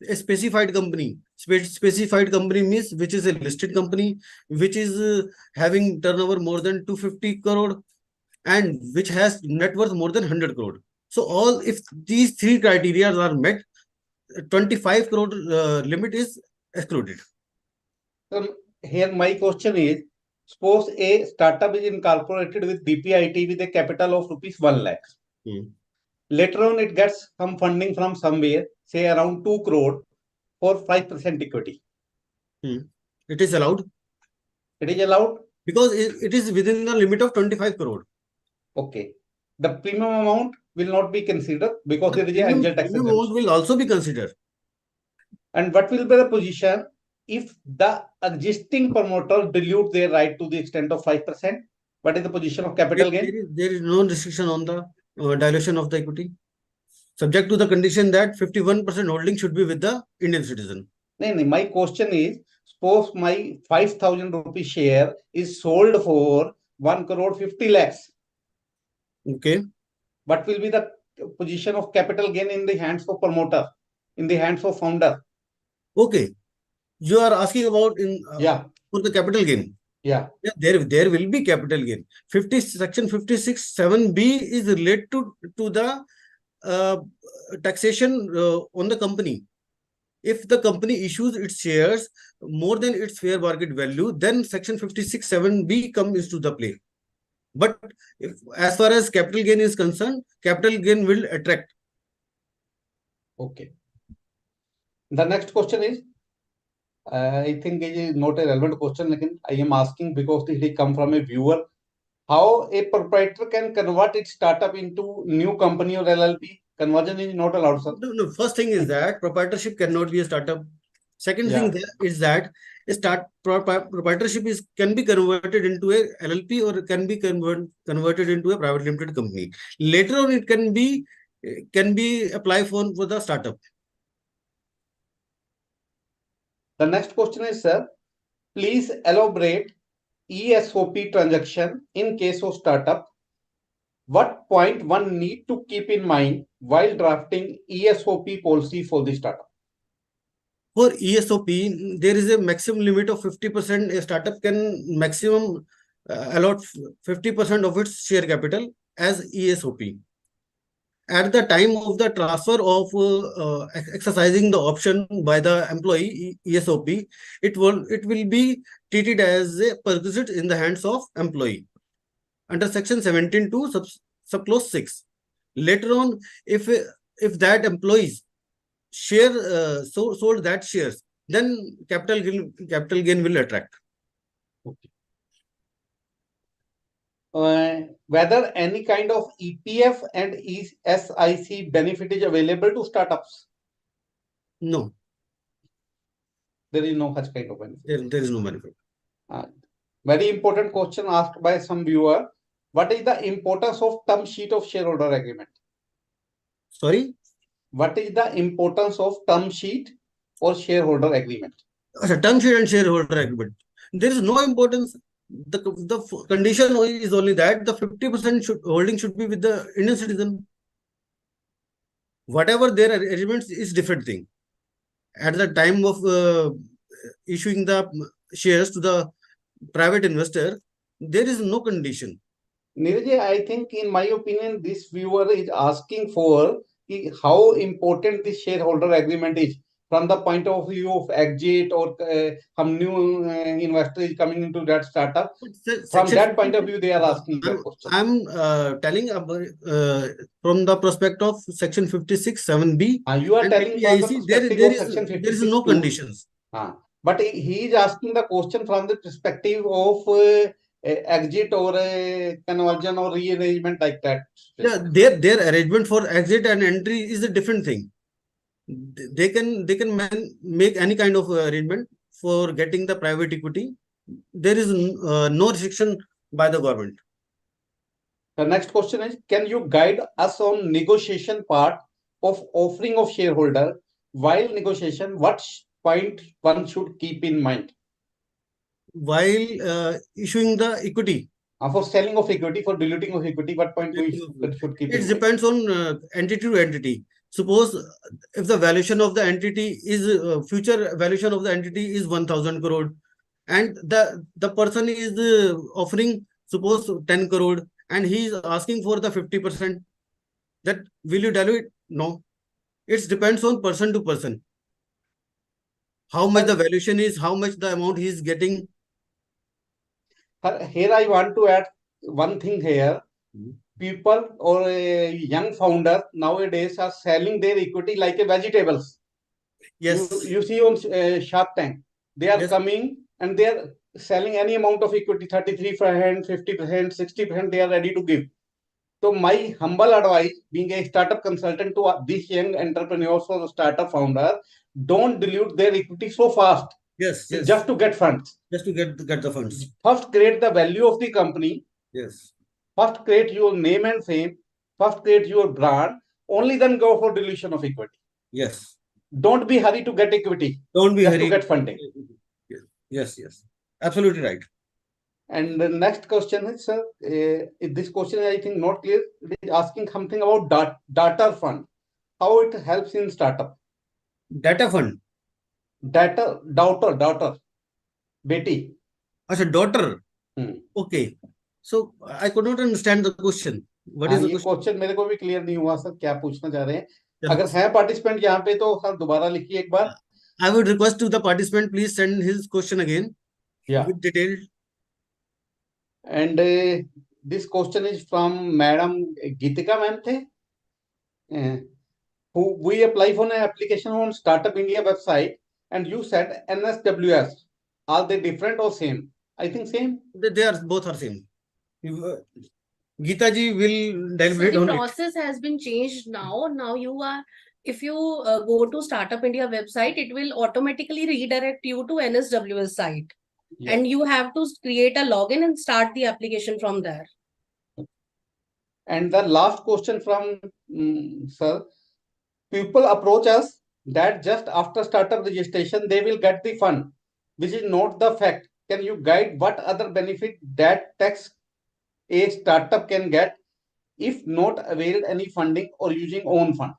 a specified company, Specified company means which is a listed company, which is having turnover more than 250 crore and which has net worth more than 100 crore. So all, if these three criteria are met, 25 crore limit is excluded. So here my question is, suppose a startup is incorporated with BPIT with a capital of rupees 1 lakh. Later on, it gets some funding from somewhere, say around 2 crore for 5% equity. It is allowed. It is allowed? Because it is within the limit of 25 crore. Okay. The premium amount will not be considered because The there is an angel tax premium amount will also be considered. And what will be the position if the existing promoter dilute their right to the extent of 5%? What is the position of capital gain? There is no restriction on the dilution of the equity, subject to the condition that 51% holding should be with the Indian citizen. No, my question is, suppose my 5,000 rupee share is sold for 1 crore 50 lakhs. Okay. What will be the position of capital gain in the hands of promoter, in the hands of founder? Okay. You are asking about for the capital gain. Yeah. There will be capital gain. Section 56 7B is related to the taxation on the company. If the company issues its shares more than its fair market value, then section 56 7B comes into the play. But as far as capital gain is concerned, capital gain will attract. Okay. The next question is, I think it is not a relevant question. I am asking because it come from a viewer. How a proprietor can convert its startup into new company or LLP? Conversion is not allowed, sir. No. First thing is that proprietorship cannot be a startup. Second thing is that proprietorship can be converted into a LLP or can be converted into a private limited company. Later on, it can be applied for the startup. The next question is, sir, please elaborate ESOP transaction in case of startup. What point one need to keep in mind while drafting ESOP policy for the startup? For ESOP, there is a maximum limit of 50%. A startup can maximum allot 50% of its share capital as ESOP. At the time of the transfer of exercising the option by the employee ESOP, it will be treated as a perquisite in the hands of employee under section 17(2) subclause 6. Later on, if that employees sold that shares, then capital gain will attract. Okay. Whether any kind of EPF and SIC benefit is available to startups? No. There is no such kind of benefit. There is no benefit. Very important question asked by some viewer. What is the importance of term sheet of shareholder agreement? Sorry? What is the importance of term sheet or shareholder agreement? Term sheet and shareholder agreement. There is no importance. The condition is only that the 50% holding should be with the Indian citizen. Whatever their arrangements is different thing. At the time of issuing the shares to the private investor, there is no condition. Neeraj, I think in my opinion, this viewer is asking for how important this shareholder agreement is from the point of view of exit or some new investor is coming into that startup. From that point of view, they are asking that question. I'm telling from the prospect of section 56 7B. You are telling from the perspective of section 56. There is no conditions. But he is asking the question from the perspective of exit or conversion or rearrangement like that. Yeah, their arrangement for exit and entry is a different thing. They can make any kind of arrangement for getting the private equity. There is no restriction by the government. The next question is, can you guide us on negotiation part of offering of shareholder? While negotiation, what point one should keep in mind? While issuing the equity. For selling of equity, for diluting of equity, what point we should keep in mind? It depends on entity to entity. suppose if the valuation of the entity is future valuation of the entity is 1000 crore, and the person is offering suppose 10 crore, and he is asking for the 50%, that will you value it? No, it depends on person to person. How much the valuation is, how much the amount he is getting. Here I want to add one thing here. People or a young founder nowadays are selling their equity like a vegetables. Yes. You see on Shark Tank, they are Yes. coming and they are selling any amount of equity, 33%, 50%, 60%, they are ready to give. So my humble advice, being a startup consultant to these young entrepreneurs or startup founder, don't dilute their equity so fast. Yes. Yes. Just to get funds. Just to get the funds. First, create the value of the company. Yes. First, create your name and fame. First, create your brand. Only then go for dilution of equity. Yes. Don't be hurry to get equity. Don't be just hurry to get funding. Yes. Yes. Absolutely right. And the next question is, sir, this question I think not clear. It is asking something about data fund. How it helps in startup. Data fund. Daughter, Betty. As a daughter. Hmm. Okay. So I could not understand the question. What is the question? Question मेरे को भी clear नहीं हुआ sir, क्या पूछना चाह रहे हैं. अगर है पार्टिसिपेंट यहाँ पे तो सर दोबारा लिखिए एक बार. I would request to the participant, please send his question again. Yeah. With detailed. And this question is from Madam Geetika ma'am the. Who we apply for an application on Startup India website, and you said NSWS. Are they different or same? I think same. They are both are same. Geeta ji will deliberate So on the it. process has been changed now. Now you are, if you go to Startup India website, it will automatically redirect you to NSWS site. Yeah. And you have to create a login and start the application from there. And the last question from sir, people approach us that just after startup registration they will get the fund, which is not the fact. Can you guide what other benefit that tax a startup can get if not availed any funding or using own fund?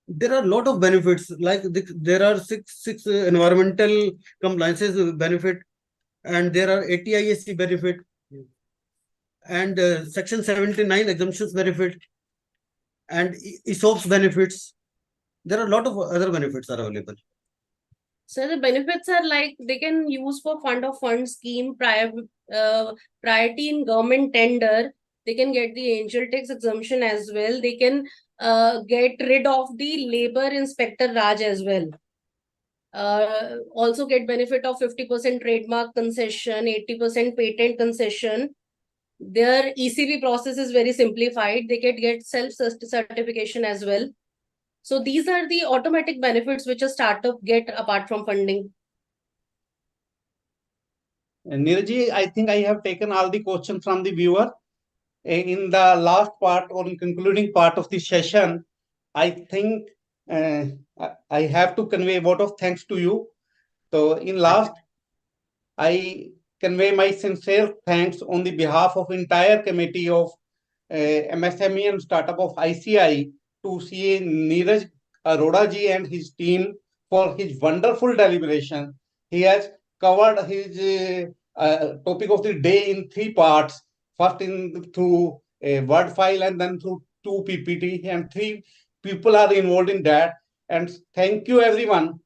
There are a lot of benefits, like there are six environmental compliances benefit, and there are 80 ISC benefit, and section 79 exemptions benefit, and ESOPs benefits. There are a lot of other benefits are available. So the benefits are like they can use for fund of fund scheme, priority in government tender. They can get the angel tax exemption as well. They can get rid of the labor inspector Raj as well. Also get benefit of 50% trademark concession, 80% patent concession. Their ECB process is very simplified. They can get self-certification as well. So these are the automatic benefits which a startup get apart from funding. Neeraj, I think I have taken all the questions from the viewer. In the last part or in concluding part of the session, I think I have to convey a vote of thanks to you. So in last, I convey my sincere thanks on the behalf of entire committee of MSME and startup of ICI to CA Neeraj Arora ji and his team for his wonderful deliberation. He has covered his topic of the day in 3 parts. First through a word file and then through 2 PPT, and 3 people are involved in that. And thank you everyone,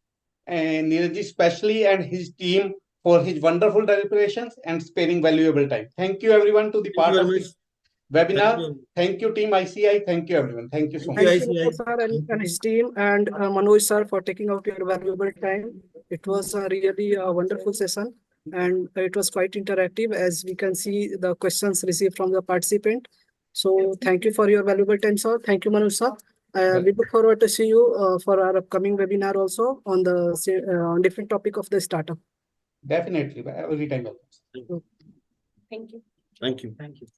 and Neeraj especially and his team for his wonderful deliberations and sparing valuable time. Thank you everyone to the part of this webinar. Thank you team ICI. Thank you everyone. Thank you so much. Thank you, sir, and his team, and Manoj sir for taking out your valuable time. It was really a wonderful session, and it was quite interactive as we can see the questions received from the participant. So thank you for your valuable time, sir. Thank you, Manoj sir. We look forward to see you for our upcoming webinar also on the on different topic of the startup. Definitely, every time. Thank you. Thank you. Thank you.